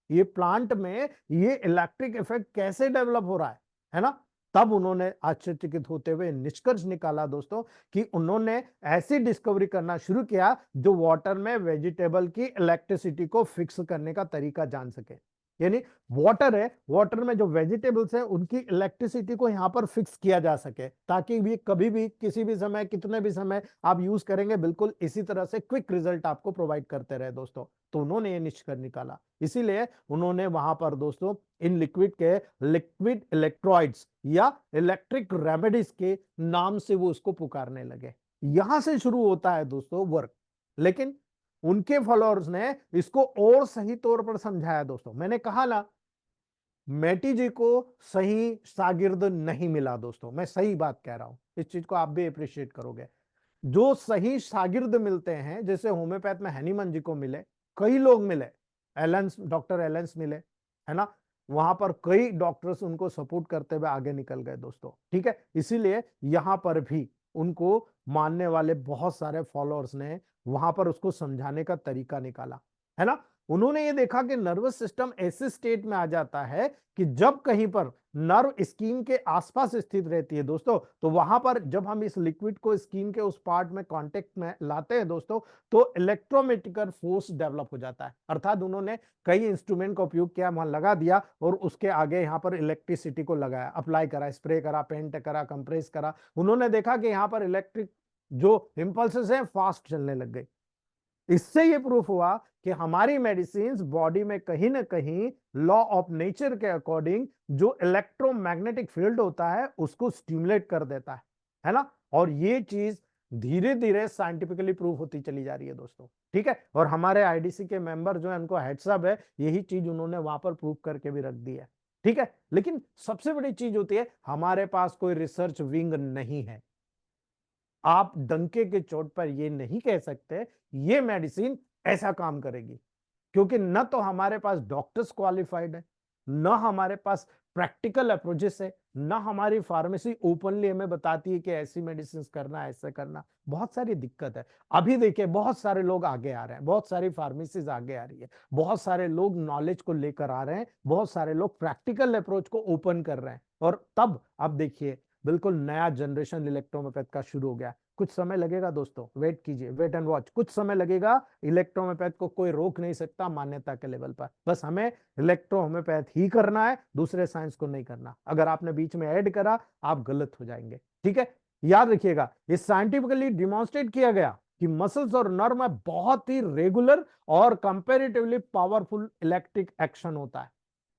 ये प्लांट में ये इलेक्ट्रिक इफेक्ट कैसे डेवलप हो रहा है ना। तब उन्होंने आश्चर्यचकित होते हुए निष्कर्ष निकाला दोस्तों कि उन्होंने ऐसी डिस्कवरी करना शुरू किया जो वाटर में वेजिटेबल की इलेक्ट्रिसिटी को फिक्स करने का तरीका जान सके। यानी वाटर है, वाटर में जो वेजिटेबल्स है उनकी इलेक्ट्रिसिटी को यहां पर फिक्स किया जा सके, ताकि भी कभी भी किसी भी समय कितने भी समय आप यूज करेंगे बिल्कुल इसी तरह से क्विक रिजल्ट आपको प्रोवाइड करते रहे दोस्तों। तो उन्होंने ये निष्कर्ष निकाला, इसीलिए उन्होंने वहां पर दोस्तों इन लिक्विड के लिक्विड इलेक्ट्रॉइड्स या इलेक्ट्रिक रेमेडीज के नाम से वो उसको पुकारने लगे। यहां से शुरू होता है दोस्तों वर्क, लेकिन उनके फॉलोअर्स ने इसको और सही तौर पर समझाया दोस्तों। मैंने कहा ना, मेटी जी को सही शागिर्द नहीं मिला दोस्तों, मैं सही बात कह रहा हूं, इस चीज को आप भी अप्रिशिएट करोगे। जो सही शागिर्द मिलते हैं, जैसे होम्योपैथ में हैनीमन जी को मिले, कई लोग मिले, एलेंस, डॉक्टर एलेंस मिले, है ना, वहां पर कई डॉक्टर्स उनको सपोर्ट करते हुए आगे निकल गए दोस्तों। ठीक है, इसीलिए यहां पर भी उनको मानने वाले बहुत सारे फॉलोअर्स ने वहां पर उसको समझाने का तरीका निकाला, है ना। उन्होंने ये देखा कि नर्वस सिस्टम ऐसे स्टेट में आ जाता है कि जब कहीं पर नर्व स्किन के आसपास स्थित रहती है दोस्तों, तो वहां पर जब हम इस लिक्विड को स्किन के उस पार्ट में कांटेक्ट में लाते हैं दोस्तों, तो इलेक्ट्रोमेटिकल फोर्स डेवलप हो जाता है। अर्थात उन्होंने कई इंस्ट्रूमेंट का उपयोग किया, वहां लगा दिया और उसके आगे यहाँ पर इलेक्ट्रिसिटी को लगाया, अप्लाई करा, स्प्रे करा, पेंट करा, कंप्रेस करा। उन्होंने देखा कि यहाँ पर इलेक्ट्रिक जो इंपल्सेस हैं फास्ट चलने लग गई। इससे ये प्रूफ हुआ कि हमारी मेडिसिन बॉडी में कहीं ना कहीं लॉ ऑफ नेचर के अकॉर्डिंग जो इलेक्ट्रोमैग्नेटिक फील्ड होता है उसको स्टिमुलेट कर देता है ना। और ये चीज धीरे धीरे साइंटिफिकली प्रूव होती चली जा रही है दोस्तों। ठीक है, और हमारे आईडीसी के मेंबर जो है उनको हेड्सअप है, यही चीज उन्होंने वहां पर प्रूव करके भी रख दी है। ठीक है, लेकिन सबसे बड़ी चीज होती है हमारे पास कोई रिसर्च विंग नहीं है। आप डंके के चोट पर ये नहीं कह सकते ये मेडिसिन ऐसा काम करेगी, क्योंकि न तो हमारे पास डॉक्टर्स क्वालिफाइड है, न हमारे पास प्रैक्टिकल अप्रोचेस है, न हमारी फार्मेसी ओपनली हमें बताती है कि ऐसी मेडिसिन करना, ऐसे करना। बहुत सारी दिक्कत है। अभी देखिए बहुत सारे लोग आगे आ रहे हैं, बहुत सारी फार्मेसीज आगे आ रही है, बहुत सारे लोग नॉलेज को लेकर आ रहे हैं, बहुत सारे लोग प्रैक्टिकल अप्रोच को ओपन कर रहे हैं, और तब अब देखिए बिल्कुल नया जनरेशन इलेक्ट्रोमेपैथ का शुरू हो गया। कुछ समय लगेगा दोस्तों, वेट कीजिए, वेट एंड वॉच, कुछ समय लगेगा। इलेक्ट्रोमेपैथ को कोई रोक नहीं सकता मान्यता के लेवल पर, बस हमें इलेक्ट्रो होम्योपैथ ही करना है, दूसरे साइंस को नहीं करना। अगर आपने बीच में ऐड करा आप गलत हो जाएंगे। ठीक है, याद रखिएगा, ये साइंटिफिकली डिमॉन्स्ट्रेट किया गया कि मसल्स और नर्व में बहुत ही रेगुलर और कंपैरेटिवली पावरफुल इलेक्ट्रिक एक्शन होता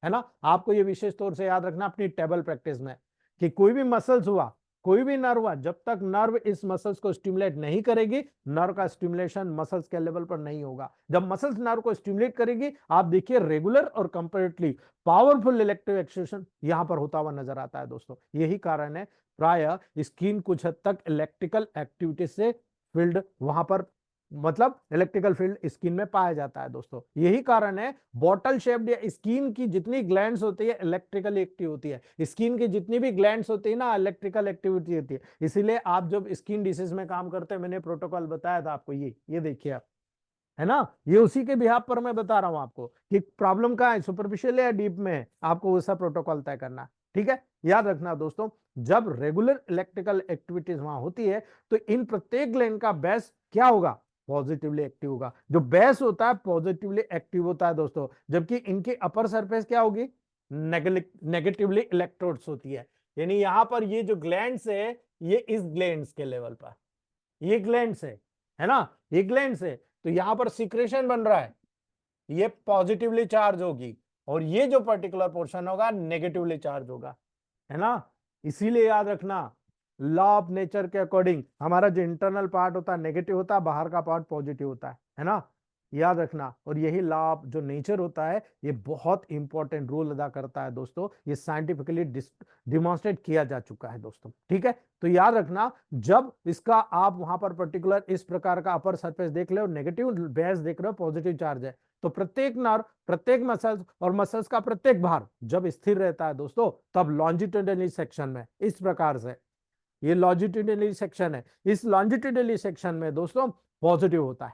है ना। आपको ये विशेष तौर से याद रखना अपनी टेबल प्रैक्टिस में कि कोई भी मसल्स हुआ, कोई भी नर्व हुआ, जब तक नर्व इस मसल्स को स्टिमुलेट नहीं करेगी, नर्व का स्टिमुलेशन मसल्स के लेवल पर नहीं होगा। जब मसल्स नर्व को स्टिमुलेट करेगी, आप देखिए रेगुलर और कंपैरेटिवली पावरफुल इलेक्ट्रिक एक्शन यहां पर होता हुआ नजर आता है दोस्तों। यही कारण है प्राय स्किन कुछ हद तक इलेक्ट्रिकल एक्टिविटी से फील्ड वहां पर, मतलब इलेक्ट्रिकल फील्ड स्किन में पाया जाता है दोस्तों। यही कारण है बॉटल शेप्ड या स्किन की जितनी ग्लैंड्स होती है इलेक्ट्रिकल एक्टिव होती है, स्किन की जितनी भी ग्लैंड्स होती है ना इलेक्ट्रिकल एक्टिविटी होती है। इसीलिए आप जब स्किन डिसीज में काम करते हैं, मैंने प्रोटोकॉल बताया था आपको, ये देखिए आप, है ना, ये उसी के बिहाफ पर मैं बता रहा हूं आपको कि प्रॉब्लम कहाँ है, सुपरफिशियल या डीप में है, आपको वैसा प्रोटोकॉल तय करना। ठीक है, याद रखना दोस्तों, जब रेगुलर इलेक्ट्रिकल एक्टिविटीज वहां होती है तो इन प्रत्येक ग्लैंड का बेस क्या होगा, पॉजिटिवली एक्टिव होगा। जो बेस होता है पॉजिटिवली एक्टिव होता है दोस्तों, जबकि इनकी अपर सरफेस क्या होगी, नेगेटिवली इलेक्ट्रोड्स होती है। यानी यहां पर ये जो ग्लैंड्स है, ये इस ग्लैंड्स के लेवल पर, ये ग्लैंड्स है ना, ये ग्लैंड्स है, तो यहां पर सिक्रेशन बन रहा है, ये पॉजिटिवली चार्ज होगी, और ये जो पर्टिकुलर पोर्शन होगा नेगेटिवली चार्ज होगा, है ना। इसीलिए याद रखना, लॉ ऑफ नेचर के अकॉर्डिंग हमारा जो इंटरनल पार्ट होता है नेगेटिव होता है, बाहर का पार्ट पॉजिटिव होता है ना, याद रखना। और यही लॉ ऑफ जो नेचर होता है ये बहुत इंपॉर्टेंट रोल अदा करता है दोस्तों, ये साइंटिफिकली डिमॉन्स्ट्रेट किया जा चुका है दोस्तों। ठीक है, तो याद रखना, जब इसका आप वहां पर पर्टिकुलर इस प्रकार का अपर सरफेस देख रहे हो, नेगेटिव बेस देख रहे हो, पॉजिटिव चार्ज है, तो प्रत्येक नर्व, प्रत्येक मसल्स और मसल्स का प्रत्येक भार जब स्थिर रहता है दोस्तों, तब लॉन्जिट्यूडिनली सेक्शन में इस प्रकार से, ये लॉन्जिट्यूडिनली सेक्शन है, इस लॉन्जिट्यूडिनली सेक्शन में दोस्तों पॉजिटिव होता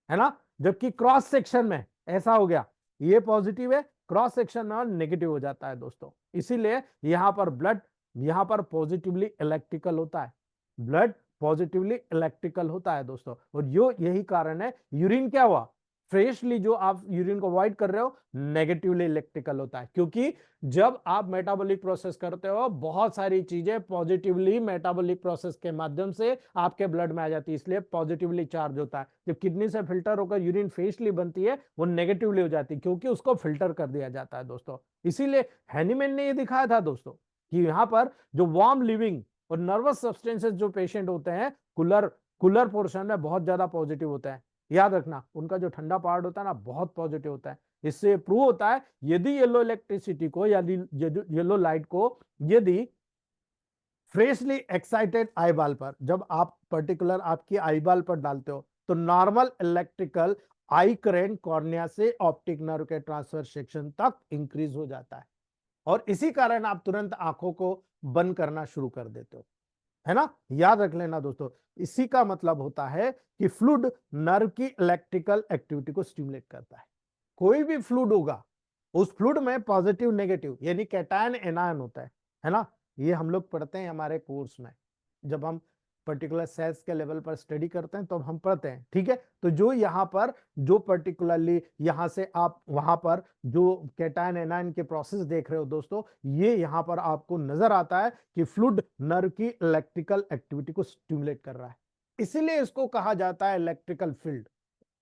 है ना, जबकि क्रॉस सेक्शन में ऐसा हो गया, ये पॉजिटिव है, क्रॉस सेक्शन में नेगेटिव हो जाता है दोस्तों। इसीलिए यहां पर ब्लड, यहां पर पॉजिटिवली इलेक्ट्रिकल होता है, ब्लड पॉजिटिवली इलेक्ट्रिकल होता है दोस्तों। और यो यही कारण है यूरिन क्या हुआ, फ्रेशली जो आप यूरिन को अवॉइड कर रहे हो नेगेटिवली इलेक्ट्रिकल होता है, क्योंकि जब आप मेटाबॉलिक प्रोसेस करते हो बहुत सारी चीजें पॉजिटिवली मेटाबॉलिक प्रोसेस के माध्यम से आपके ब्लड में आ जाती है, इसलिए पॉजिटिवली चार्ज होता है। जब किडनी से फिल्टर होकर यूरिन फ्रेशली बनती है वो नेगेटिवली हो जाती है, क्योंकि उसको फिल्टर कर दिया जाता है दोस्तों। इसीलिए हैनीमैन ने ये दिखाया था दोस्तों कि यहां पर जो वार्म लिविंग और नर्वस सब्सटेंसेस जो पेशेंट होते हैं कूलर कूलर पोर्शन में बहुत ज्यादा पॉजिटिव होता है। याद रखना, उनका जो ठंडा पार्ट होता है ना बहुत पॉजिटिव होता है। इससे प्रूव होता है यदि येलो इलेक्ट्रिसिटी को, यदि येलो लाइट को यदि फ्रेशली एक्साइटेड आई बाल पर, जब आप पर्टिकुलर आपकी आई बाल पर डालते हो तो नॉर्मल इलेक्ट्रिकल आई करेंट कॉर्निया से ऑप्टिक नर्व के ट्रांसफर सेक्शन तक इंक्रीज हो जाता है, और इसी कारण आप तुरंत आंखों को बंद करना शुरू कर देते हो, है ना। याद रख लेना दोस्तों, इसी का मतलब होता है कि फ्लूइड नर्व की इलेक्ट्रिकल एक्टिविटी को स्टिमुलेट करता है। कोई भी फ्लूइड होगा, उस फ्लूइड में पॉजिटिव नेगेटिव यानी कैटायन एनायन होता है ना। ये हम लोग पढ़ते हैं हमारे कोर्स में, जब हम पर्टिकुलर सेल्स के लेवल पर स्टडी करते हैं तो हम पढ़ते हैं। ठीक है, तो जो यहाँ पर जो पर्टिकुलरली यहाँ से आप वहां पर जो कैटायन एनायन के प्रोसेस देख रहे हो दोस्तों, ये यहाँ पर आपको नजर आता है कि फ्लूइड नर्व की इलेक्ट्रिकल एक्टिविटी को स्टिमुलेट कर रहा है, इसीलिए इसको कहा जाता है इलेक्ट्रिकल फील्ड,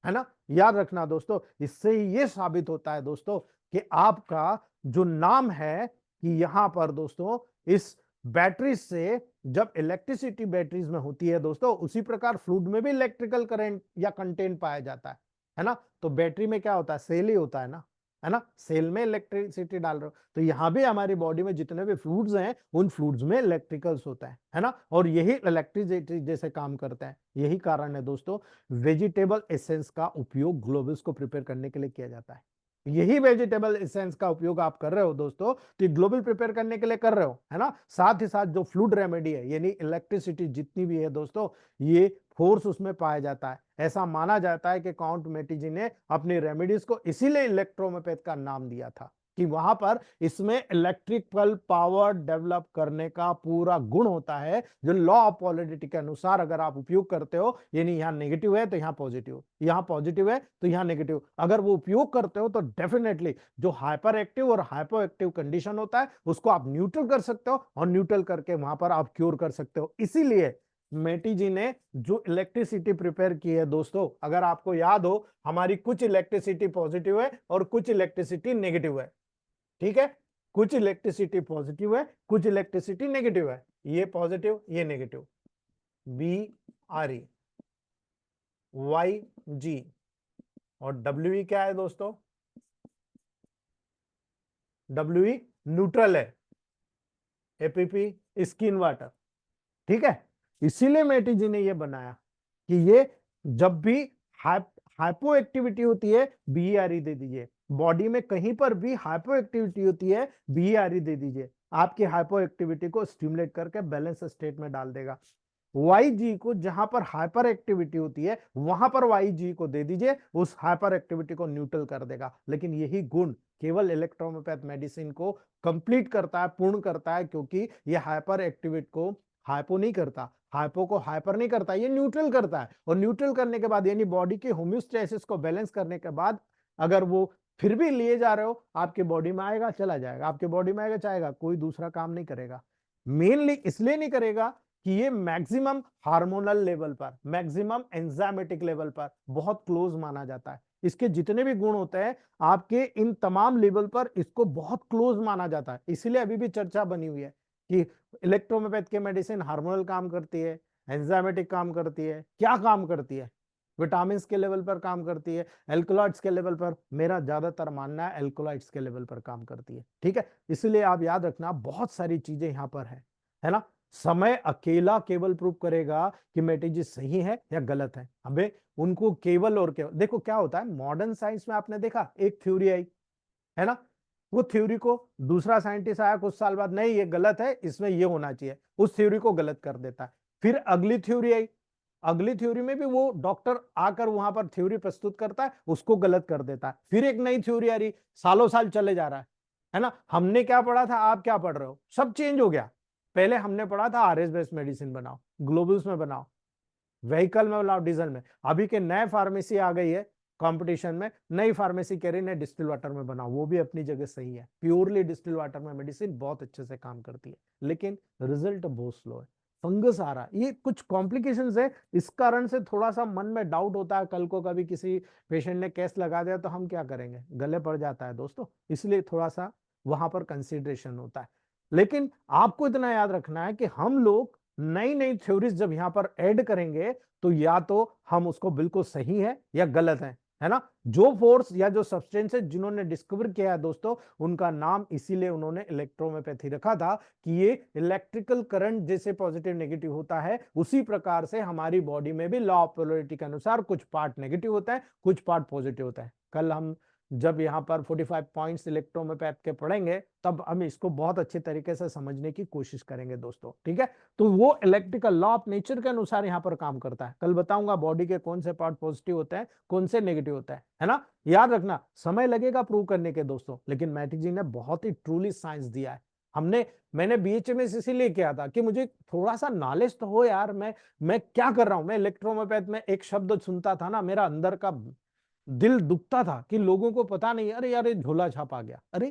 है ना। याद रखना दोस्तों, इससे ये साबित होता है दोस्तों कि आपका जो नाम है कि यहां पर दोस्तों इस बैटरी से, जब इलेक्ट्रिसिटी बैटरीज में होती है दोस्तों, उसी प्रकार फ्लूइड में भी इलेक्ट्रिकल करंट या कंटेंट पाया जाता है ना। तो बैटरी में क्या होता है, सेल ही होता है ना, सेल में इलेक्ट्रिसिटी डाल रहे हो, तो यहां भी हमारी बॉडी में जितने भी फ्लूइड्स हैं उन फ्लूइड्स में इलेक्ट्रिकल्स होता है ना, और यही इलेक्ट्रिसिटी जैसे काम करते हैं। यही कारण है दोस्तों वेजिटेबल एसेंस का उपयोग ग्लोबल्स को प्रिपेयर करने के लिए किया जाता है। यही वेजिटेबल एसेंस का उपयोग आप कर रहे हो दोस्तों, तो ग्लोबल प्रिपेयर करने के लिए कर रहे हो, है ना। साथ ही साथ जो फ्लूइड रेमेडी है यानी इलेक्ट्रिसिटी जितनी भी है दोस्तों, ये फोर्स उसमें पाया जाता है। ऐसा माना जाता है कि काउंट मेटी जी ने अपनी रेमेडीज को इसीलिए इलेक्ट्रोमोपैथ का नाम दिया था कि वहां पर इसमें इलेक्ट्रिकल पावर डेवलप करने का पूरा गुण होता है, जो लॉ ऑफ पोलैरिटी के अनुसार अगर आप उपयोग करते हो, यानी यहां नेगेटिव है तो यहां पॉजिटिव, यहां पॉजिटिव है तो यहां नेगेटिव, अगर वो उपयोग करते हो तो डेफिनेटली जो हाइपर एक्टिव और हाइपो एक्टिव कंडीशन होता है उसको आप न्यूट्रल कर सकते हो, और न्यूट्रल करके वहां पर आप क्योर कर सकते हो। इसीलिए मेटी जी ने जो इलेक्ट्रिसिटी प्रिपेयर की है दोस्तों, अगर आपको याद हो, हमारी कुछ इलेक्ट्रिसिटी पॉजिटिव है और कुछ इलेक्ट्रिसिटी नेगेटिव है। ठीक है, कुछ इलेक्ट्रिसिटी पॉजिटिव है, कुछ इलेक्ट्रिसिटी नेगेटिव है, ये पॉजिटिव ये negative, B R E Y G. और डब्ल्यू ई क्या है दोस्तों? डब्ल्यू ई न्यूट्रल है, एपीपी इसकी इन्वर्टर। ठीक है, इसीलिए मेटी जी ने ये बनाया कि ये जब भी हाइपो एक्टिविटी होती है बीआरई दे दीजिए, बॉडी में कहीं पर भी हाइपो एक्टिविटी होती है बीआरई दे दीजिए, आपकी हाइपो एक्टिविटी को स्टिमुलेट करके बैलेंस स्टेट में डाल देगा। वाई जी को जहां पर हाइपर एक्टिविटी होती है वहां पर वाई जी को दे दीजिए, उस हाइपर एक्टिविटी को न्यूट्रल कर देगा। लेकिन यही गुण केवल इलेक्ट्रोहोम्योपैथ मेडिसिन को कंप्लीट करता है, पूर्ण करता है, क्योंकि ये हाइपर एक्टिविटी को हाइपो नहीं करता, हाइपो को हाइपर नहीं करता, ये न्यूट्रल करता है। और न्यूट्रल करने के बाद यानी बॉडी के होम्योस्टेसिस को बैलेंस करने के बाद अगर वो फिर भी लिए जा रहे हो, आपके बॉडी में आएगा चला जाएगा, आपके बॉडी में आएगा जाएगा, कोई दूसरा काम नहीं करेगा। मेनली इसलिए नहीं करेगा कि ये मैक्सिमम हार्मोनल लेवल पर, मैक्सिमम एंजाइमेटिक लेवल पर बहुत क्लोज माना जाता है। इसके जितने भी गुण होते हैं आपके इन तमाम लेवल पर इसको बहुत क्लोज माना जाता है। इसलिए अभी भी चर्चा बनी हुई है कि इलेक्ट्रोहोम्योपैथ की मेडिसिन हार्मोनल काम करती है, एंजाइमेटिक काम करती है, क्या काम करती है, विटामिन के लेवल पर काम करती है, एल्कलॉइड्स के लेवल पर, मेरा ज्यादातर मानना है एल्कलॉइड्स के लेवल पर काम करती है। ठीक है, इसलिए आप याद रखना बहुत सारी चीजें यहां पर है ना। समय अकेला केवल प्रूव करेगा कि मेटी सही है या गलत है। हमें उनको केवल और केवल, देखो क्या होता है मॉडर्न साइंस में, आपने देखा एक थ्योरी आई है ना, वो थ्योरी को दूसरा साइंटिस्ट आया कुछ साल बाद, नहीं ये गलत है, इसमें ये होना चाहिए, उस थ्योरी को गलत कर देता है। फिर अगली थ्योरी आई, अगली थ्योरी में भी वो डॉक्टर आकर वहां पर थ्योरी प्रस्तुत करता है, उसको गलत कर देता है। फिर एक नई थ्योरी आ रही, सालों साल चले जा रहा है ना। हमने क्या पढ़ा था, आप क्या पढ़ रहे हो, सब चेंज हो गया। पहले हमने पढ़ा था आरएस बेस्ड मेडिसिन बनाओ, ग्लोबल्स में बनाओ, व्हीकल में बनाओ, डीजल में। अभी के नए फार्मेसी आ गई है कंपटीशन में, नई फार्मेसी कह रही है डिस्टिल वाटर में बनाओ, वो भी अपनी जगह सही है, प्योरली डिस्टिल वाटर में मेडिसिन बहुत अच्छे से काम करती है, लेकिन रिजल्ट बहुत स्लो है। फंगस आ रहा है, ये कुछ कॉम्प्लिकेशंस है, इस कारण से थोड़ा सा मन में डाउट होता है, कल को कभी किसी पेशेंट ने केस लगा दिया तो हम क्या करेंगे, गले पड़ जाता है दोस्तों, इसलिए थोड़ा सा वहां पर कंसिडरेशन होता है। लेकिन आपको इतना याद रखना है कि हम लोग नई नई थ्योरीज जब यहां पर ऐड करेंगे तो या तो हम उसको बिल्कुल सही है या गलत है ना। जो फोर्स या जो सब्सटेंसेस जिन्होंने डिस्कवर किया है दोस्तों, उनका नाम इसीलिए उन्होंने इलेक्ट्रोहोम्योपैथी रखा था कि ये इलेक्ट्रिकल करंट जैसे पॉजिटिव नेगेटिव होता है, उसी प्रकार से हमारी बॉडी में भी लॉ ऑफ पोलैरिटी के अनुसार कुछ पार्ट नेगेटिव होता है, कुछ पार्ट पॉजिटिव होता है। कल हम जब यहाँ पर 45 पॉइंट्स इलेक्ट्रोहोम्योपैथ के पढ़ेंगे तब हम इसको बहुत अच्छे तरीके से समझने की कोशिश करेंगे दोस्तों। ठीक है, तो वो इलेक्ट्रिकल लॉ ऑफ नेचर के अनुसार यहाँ पर काम करता है। कल बताऊंगा बॉडी के कौन से पार्ट पॉजिटिव होते हैं, कौन से नेगेटिव होता है ना। याद रखना समय लगेगा प्रूव करने के दोस्तों, लेकिन मैटिक जी ने बहुत ही ट्रूली साइंस दिया है। मैंने बीएचएमएस इसीलिए किया था कि मुझे थोड़ा सा नॉलेज तो हो यार, मैं क्या कर रहा हूं। मैं इलेक्ट्रोहोम्योपैथ में एक शब्द सुनता था ना, मेरा अंदर का दिल दुखता था कि लोगों को पता नहीं, अरे यार ये झोला छाप आ गया, अरे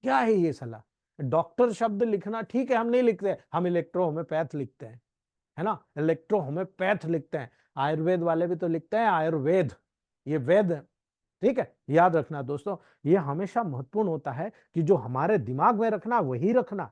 क्या है ये सला। डॉक्टर शब्द लिखना ठीक है, हम नहीं लिखते, हम इलेक्ट्रो होम्योपैथ लिखते हैं, है ना, इलेक्ट्रो होम्योपैथ लिखते हैं। आयुर्वेद वाले भी तो लिखते हैं आयुर्वेद, ये वेद है। ठीक है, याद रखना दोस्तों, ये हमेशा महत्वपूर्ण होता है कि जो हमारे दिमाग में रखना वही रखना,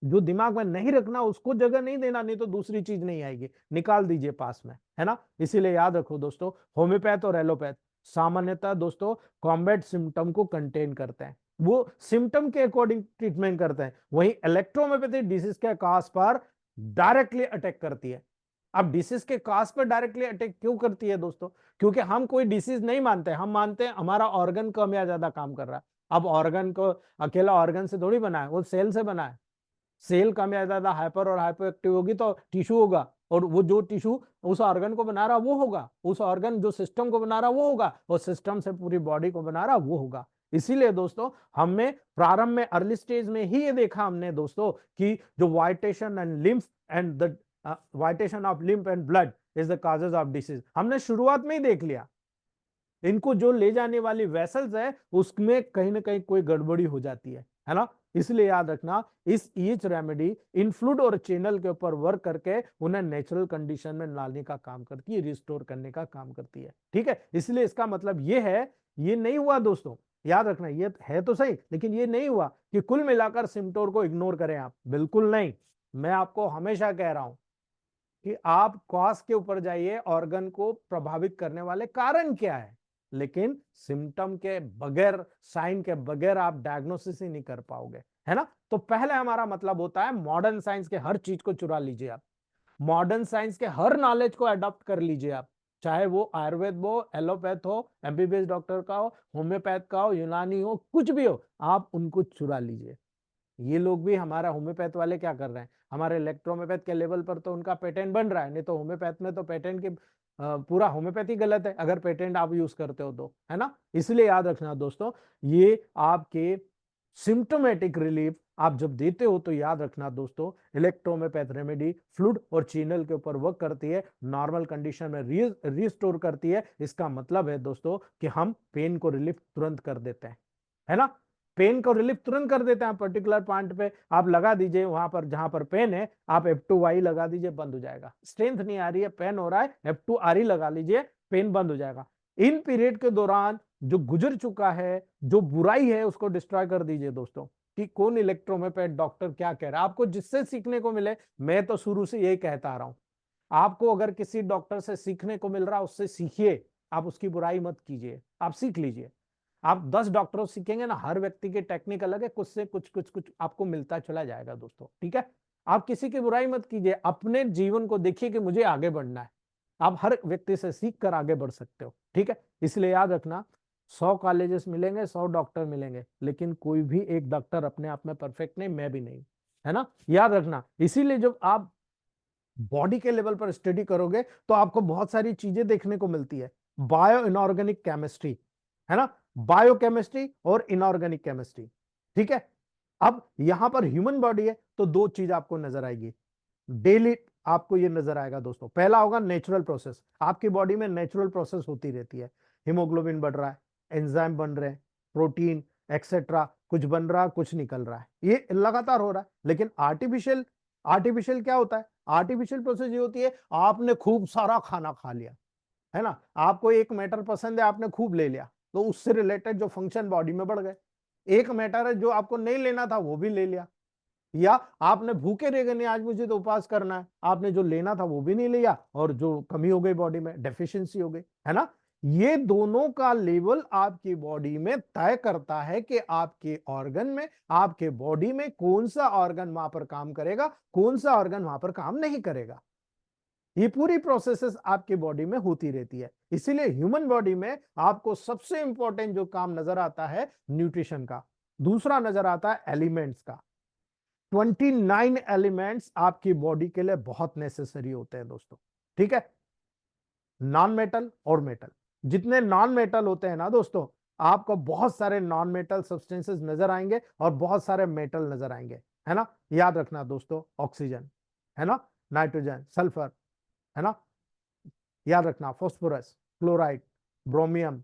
जो दिमाग में नहीं रखना उसको जगह नहीं देना, नहीं तो दूसरी चीज नहीं आएगी, निकाल दीजिए पास में, है ना। इसीलिए याद रखो दोस्तों, होम्योपैथ और एलोपैथ सामान्यतः दोस्तों कॉम्बैट सिम्टम को कंटेन करते हैं, वो सिम्टम के अकॉर्डिंग ट्रीटमेंट करते हैं। वहीं इलेक्ट्रोहोम्योपैथी डिसीज के काज पर डायरेक्टली अटैक करती है। अब डिसीज के काज पर डायरेक्टली अटैक क्यों करती है दोस्तों, क्योंकि हम कोई डिसीज नहीं मानते, हम मानते हैं हमारा ऑर्गन कम या ज्यादा काम कर रहा है। अब ऑर्गन को अकेला ऑर्गन से थोड़ी बना है, वो सेल से बना है। सेल कम या ज्यादा हाइपर और हाइपर एक्टिव होगी तो टिश्यू होगा, और वो जो टिश्यू उस ऑर्गन को बना रहा वो होगा, उस ऑर्गन जो सिस्टम को बना रहा वो होगा, और सिस्टम से पूरी बॉडी को बना रहा वो होगा। इसीलिए दोस्तों हमने प्रारंभ में अर्ली स्टेज में ही ये देखा हमने दोस्तों कि जो vitiation and lymph and the vitiation of lymph and blood is the causes of disease, हमने शुरुआत में ही देख लिया। इनको जो ले जाने वाली वेसल्स है उसमें कहीं ना कहीं कोई गड़बड़ी हो जाती है ना। इसलिए याद रखना, इस ईच रेमेडी इन फ्लूइड और चैनल के ऊपर वर्क करके उन्हें नेचुरल कंडीशन में लाने का काम करती है, रिस्टोर करने का काम करती है। ठीक है, इसलिए इसका मतलब ये है, ये नहीं हुआ दोस्तों, याद रखना, ये है तो सही, लेकिन ये नहीं हुआ कि कुल मिलाकर सिम्टोम को इग्नोर करें आप, बिल्कुल नहीं। मैं आपको हमेशा कह रहा हूं कि आप कॉज के ऊपर जाइए, ऑर्गन को प्रभावित करने वाले कारण क्या है, लेकिन सिम्टम के बगैर, साइन के बगैर आप डायग्नोसिस ही नहीं कर पाओगे, है ना। तो पहले हमारा मतलब होता है मॉडर्न साइंस के हर चीज को चुरा लीजिए आप, मॉडर्न साइंस के हर नॉलेज को अडॉप्ट कर लीजिए आप, चाहे वो आयुर्वेद हो, एलोपैथ हो, एमबीबीएस डॉक्टर का हो, होम्योपैथ का हो, यूनानी हो, कुछ भी हो, आप उनको चुरा लीजिए। ये लोग भी, हमारा होम्योपैथ वाले क्या कर रहे हैं, हमारे इलेक्ट्रोहोम्योपैथ के लेवल पर तो उनका पेटेंट बन रहा है, नहीं तो होम्योपैथ में तो पेटेंट की पूरा होम्योपैथी गलत है अगर पेटेंट आप यूज करते हो तो, है ना। इसलिए याद रखना दोस्तों, ये आपके सिम्टोमेटिक रिलीफ आप जब देते हो तो याद रखना दोस्तों, इलेक्ट्रोहोम्योपैथ रेमेडी फ्लूइड और चैनल के ऊपर वर्क करती है, नॉर्मल कंडीशन में रिस्टोर करती है। इसका मतलब है दोस्तों कि हम पेन को रिलीफ तुरंत कर देते हैं, है ना। पेन को रिलीफ तुरंत कर देते हैं, पर्टिकुलर पॉइंट पे आप लगा दीजिए, वहां पर जहां पर पेन है आप F2Y लगा दीजिए, बंद हो जाएगा। स्ट्रेंथ नहीं आ रही है, पेन हो रहा है, F2RE लगा लीजिए, पेन बंद हो जाएगा। इन पीरियड के दौरान जो गुजर चुका है, जो बुराई है, उसको डिस्ट्रॉय कर दीजिए दोस्तों। कि कौन इलेक्ट्रोहोम्योपैथ डॉक्टर क्या कह रहा है, आपको जिससे सीखने को मिले, मैं तो शुरू से यही कहता आ रहा हूं, आपको अगर किसी डॉक्टर से सीखने को मिल रहा, उससे सीखिए, आप उसकी बुराई मत कीजिए, आप सीख लीजिए। आप 10 डॉक्टरों से सीखेंगे ना, हर व्यक्ति की टेक्निक अलग है, कुछ से कुछ कुछ कुछ आपको मिलता चला जाएगा दोस्तों, ठीक है। आप किसी की बुराई मत कीजिए, अपने जीवन को देखिए कि मुझे आगे बढ़ना है, आप हर व्यक्ति से सीख कर आगे बढ़ सकते हो, ठीक है। इसलिए याद रखना, 100 कॉलेजेस मिलेंगे, 100 डॉक्टर मिलेंगे, लेकिन कोई भी एक डॉक्टर अपने आप में परफेक्ट नहीं, मैं भी नहीं, है ना, याद रखना। इसीलिए जब आप बॉडी के लेवल पर स्टडी करोगे तो आपको बहुत सारी चीजें देखने को मिलती है, बायो इनऑर्गेनिक केमिस्ट्री, है ना, बायोकेमिस्ट्री और इनऑर्गेनिक केमिस्ट्री, ठीक है। अब यहां पर ह्यूमन बॉडी है तो दो चीज आपको नजर आएगी डेली, आपको ये नजर आएगा दोस्तों। पहला होगा नेचुरल प्रोसेस, आपकी बॉडी में नेचुरल प्रोसेस होती रहती है, हीमोग्लोबिन बढ़ रहा है, एंजाइम बन रहे हैं, प्रोटीन एक्सेट्रा, कुछ बन रहा है, कुछ निकल रहा है, ये लगातार हो रहा है। लेकिन आर्टिफिशियल, आर्टिफिशियल क्या होता है, आर्टिफिशियल प्रोसेस ये होती है, आपने खूब सारा खाना खा लिया, है ना, आपको एक मैटर पसंद है, आपने खूब ले लिया, तो उससे रिलेटेड जो फंक्शन बॉडी में बढ़ गए। एक मैटर है जो आपको नहीं लेना था वो भी ले लिया, या आपने भूखे रह गए, नहीं आज मुझे तो उपवास करना है, आपने जो लेना था वो भी नहीं लिया, और जो कमी हो गई बॉडी में, डेफिशिएंसी हो गई, है ना। ये दोनों का लेवल आपकी बॉडी में तय करता है कि आपके ऑर्गन में, आपके बॉडी में कौन सा ऑर्गन वहां पर काम करेगा, कौन सा ऑर्गन वहां पर काम नहीं करेगा। ये पूरी प्रोसेसेस आपकी बॉडी में होती रहती है। इसीलिए ह्यूमन बॉडी में आपको सबसे इंपॉर्टेंट जो काम नजर आता है न्यूट्रिशन का, दूसरा नजर आता है एलिमेंट्स का। 29 एलिमेंट्स आपकी बॉडी के लिए बहुत नेसेसरी होते हैं दोस्तों, ठीक है। नॉन मेटल और मेटल, जितने नॉन मेटल होते हैं ना दोस्तों, आपको बहुत सारे नॉन मेटल सब्सटेंसेस नजर आएंगे और बहुत सारे मेटल नजर आएंगे, है ना। याद रखना दोस्तों, ऑक्सीजन, है ना, नाइट्रोजन, सल्फर, है ना, याद रखना, फॉस्फोरस, क्लोराइड, ब्रोमियम,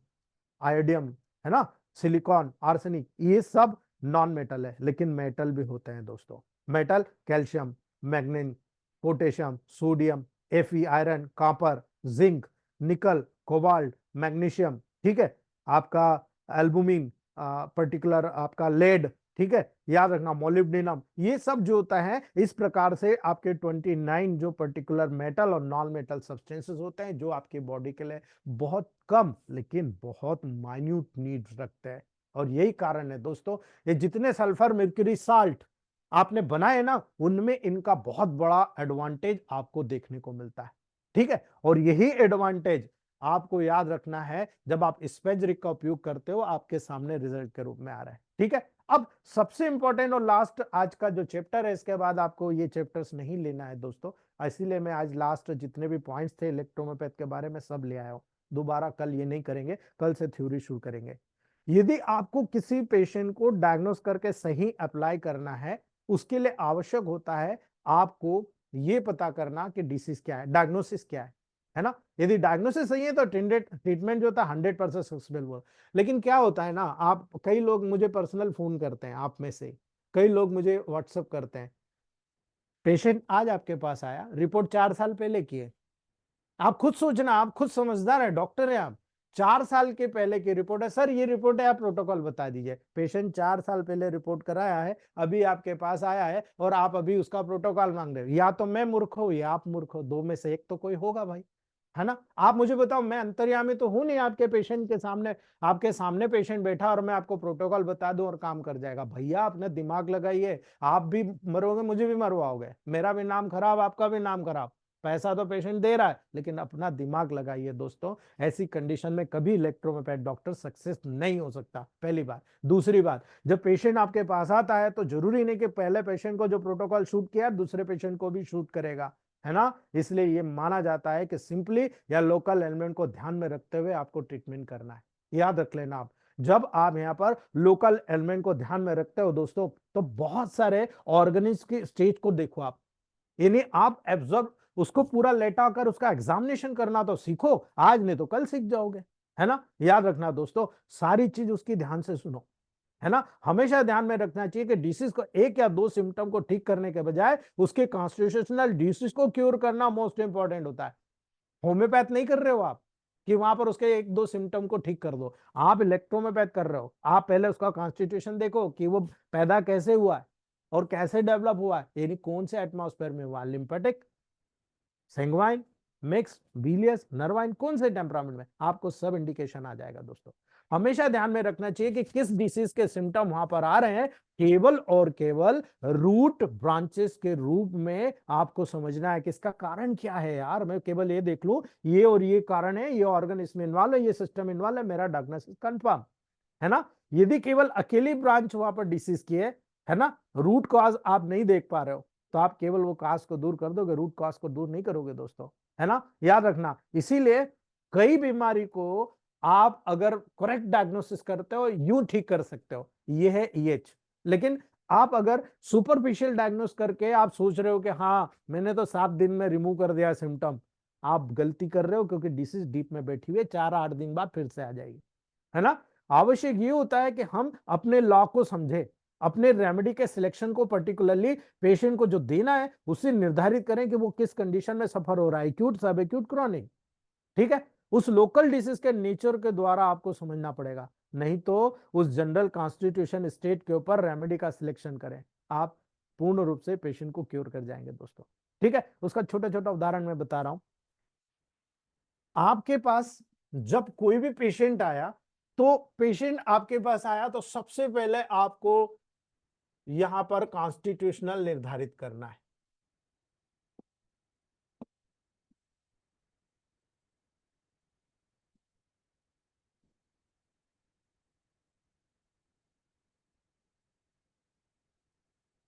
आयोडियम, है ना, सिलिकॉन, आर्सेनिक, ये सब नॉन मेटल है। लेकिन मेटल भी होते हैं दोस्तों, metal calcium, manganese, potassium, sodium, Fe iron, copper, zinc, निकल, कोबाल्ट, मैग्नीशियम, ठीक है, आपका एल्बुमिन, पर्टिकुलर आपका लेड, ठीक है, याद रखना, मोलिब्डेनम, ये सब जो होता है, इस प्रकार से आपके 29 जो पर्टिकुलर मेटल और नॉन मेटल सब्सटेंसेस होते हैं, जो आपकी बॉडी के लिए बहुत कम लेकिन बहुत माइन्यूट नीड्स रखते हैं। और यही कारण है दोस्तों, ये जितने सल्फर मर्क्यूरी साल्ट आपने बनाए ना, उनमें इनका बहुत बड़ा एडवांटेज आपको देखने को मिलता है, ठीक है। और यही एडवांटेज आपको याद रखना है, जब आप स्पेजरिक का उपयोग करते हो, आपके सामने रिजल्ट के रूप में आ रहा है, ठीक है। अब सबसे इंपॉर्टेंट और लास्ट आज का जो चैप्टर है, इसके बाद आपको ये चैप्टर्स नहीं लेना है दोस्तों, इसीलिए मैं आज लास्ट जितने भी पॉइंट्स थे इलेक्ट्रोहोम्योपैथ के बारे में सब ले आया हूं। दोबारा कल ये नहीं करेंगे, कल से थ्योरी शुरू करेंगे। यदि आपको किसी पेशेंट को डायग्नोस करके सही अप्लाई करना है, उसके लिए आवश्यक होता है आपको ये पता करना कि डिसीज क्या है, डायग्नोसिस क्या है ना। यदि डायग्नोसिस सही है तो ट्रीटमेंट जो होता है 100% सक्सेसफुल हुआ। लेकिन क्या होता है ना, आप कई लोग मुझे पर्सनल फोन करते हैं, आप में से कई लोग मुझे व्हाट्सअप करते हैं, पेशेंट आज आपके पास आया, रिपोर्ट 4 साल पहले की है। आप खुद सोचना, आप खुद समझदार है, डॉक्टर है आप, 4 साल के पहले की रिपोर्ट है, सर ये रिपोर्ट है, आप प्रोटोकॉल बता दीजिए। पेशेंट 4 साल पहले रिपोर्ट कराया है, अभी आपके पास आया है और आप अभी उसका प्रोटोकॉल मांग रहे हो। या तो मैं मूर्ख हूं या आप मूर्ख हो, दो में से एक तो कोई होगा भाई, है ना। आप मुझे बताओ, मैं अंतर्यामी तो हूं नहीं आपके पेशेंट के सामने, आपके सामने पेशेंट बैठा और मैं आपको प्रोटोकॉल बता दूं और काम कर जाएगा। भैया अपना दिमाग लगाइए, आप भी मरोगे, मुझे भी मरवाओगे, मेरा भी नाम खराब, आपका भी नाम खराब। पैसा तो पेशेंट दे रहा है, लेकिन अपना दिमाग लगाइए दोस्तों। ऐसी कंडीशन में कभी इलेक्ट्रोमेपैथ डॉक्टर सक्सेस नहीं हो सकता, पहली बात। दूसरी बात, जब पेशेंट आपके पास आता है तो जरूरी नहीं कि पहले पेशेंट को जो प्रोटोकॉल शूट किया दूसरे पेशेंट को भी शूट करेगा, है ना। इसलिए ये माना जाता है कि सिंपली या लोकल एलिमेंट को ध्यान में रखते हुए आपको ट्रीटमेंट करना है। याद रख लेना आप, जब आप यहाँ पर लोकल एलिमेंट को ध्यान में रखते हो दोस्तों, तो बहुत सारे ऑर्गेनिज्म की स्टेज को देखो आप, यानी आप एब्जॉर्ब उसको पूरा लेटा कर उसका एग्जामिनेशन करना तो सीखो, आज नहीं तो कल सीख जाओगे, है ना। याद रखना दोस्तों, सारी चीज उसकी ध्यान से सुनो, है ना। हमेशा ध्यान में रखना चाहिए कि डिसीज को एक या दो सिम्टम को ठीक करने के बजाय उसके कॉन्स्टिट्यूशनल डिसीज को क्योर करना मोस्ट इंपॉर्टेंट होता है। होम्योपैथ नहीं कर रहे हो आप कि वहां पर उसके एक दो सिम्टम को ठीक कर दो, आप इलेक्ट्रोमेपैथ कर रहे हो। आप पहले उसका कॉन्स्टिट्यूशन देखो कि वो पैदा कैसे हुआ है और कैसे डेवलप हुआ है, यानी कौन से एटमॉस्फेयर में हुआ, लिम्फेटिक, सेंग्वाइन, मिक्स, बिलियस, नर्वाइन, कौन से टेम्परामेंट में, आपको सब इंडिकेशन आ जाएगा दोस्तों। हमेशा ध्यान में रखना चाहिए कि किस डिसीज के सिम्टम वहां पर आ रहे हैं, केवल और केवल रूट ब्रांचेस के रूप में आपको समझना है कि इसका कारण क्या है। यार मैं केवल ये देख लूं ये और ये कारण है, ये ऑर्गन इसमें इन्वॉल्व है, ये सिस्टम इन्वॉल्व है, मेरा डायग्नोसिस कंफर्म, है ना। यदि केवल अकेली ब्रांच वहां पर डिसीज की है ना, रूट कॉज आप नहीं देख पा रहे हो, तो आप केवल वो काज को दूर कर दोगे, रूट कॉज को दूर नहीं करोगे दोस्तों, है ना। याद रखना, इसीलिए कई बीमारी को आप अगर करेक्ट डायग्नोसिस करते हो यूं ठीक कर सकते हो, ये है ईएच। लेकिन आप अगर सुपरफिशियल डायग्नोस करके आप सोच रहे हो कि हाँ मैंने तो 7 दिन में रिमूव कर दिया सिम्टम, आप गलती कर रहे हो, क्योंकि डिसीज डीप में बैठी हुई है, 4-8 दिन बाद फिर से आ जाएगी, है ना। आवश्यक ये होता है कि हम अपने लॉ को समझे, अपने रेमेडी के सिलेक्शन को पर्टिकुलरली पेशेंट को जो देना है उससे निर्धारित करें कि वो किस कंडीशन में सफर हो रहा है, एक्यूट, सब एक्यूट, क्रॉनिक, ठीक है। उस लोकल डिसीज के नेचर के द्वारा आपको समझना पड़ेगा, नहीं तो उस जनरल कॉन्स्टिट्यूशन स्टेट के ऊपर रेमेडी का सिलेक्शन करें, आप पूर्ण रूप से पेशेंट को क्योर कर जाएंगे दोस्तों, ठीक है। उसका छोटा छोटा उदाहरण मैं बता रहा हूं। आपके पास जब कोई भी पेशेंट आया, तो पेशेंट आपके पास आया तो सबसे पहले आपको यहां पर कॉन्स्टिट्यूशनल निर्धारित करना है।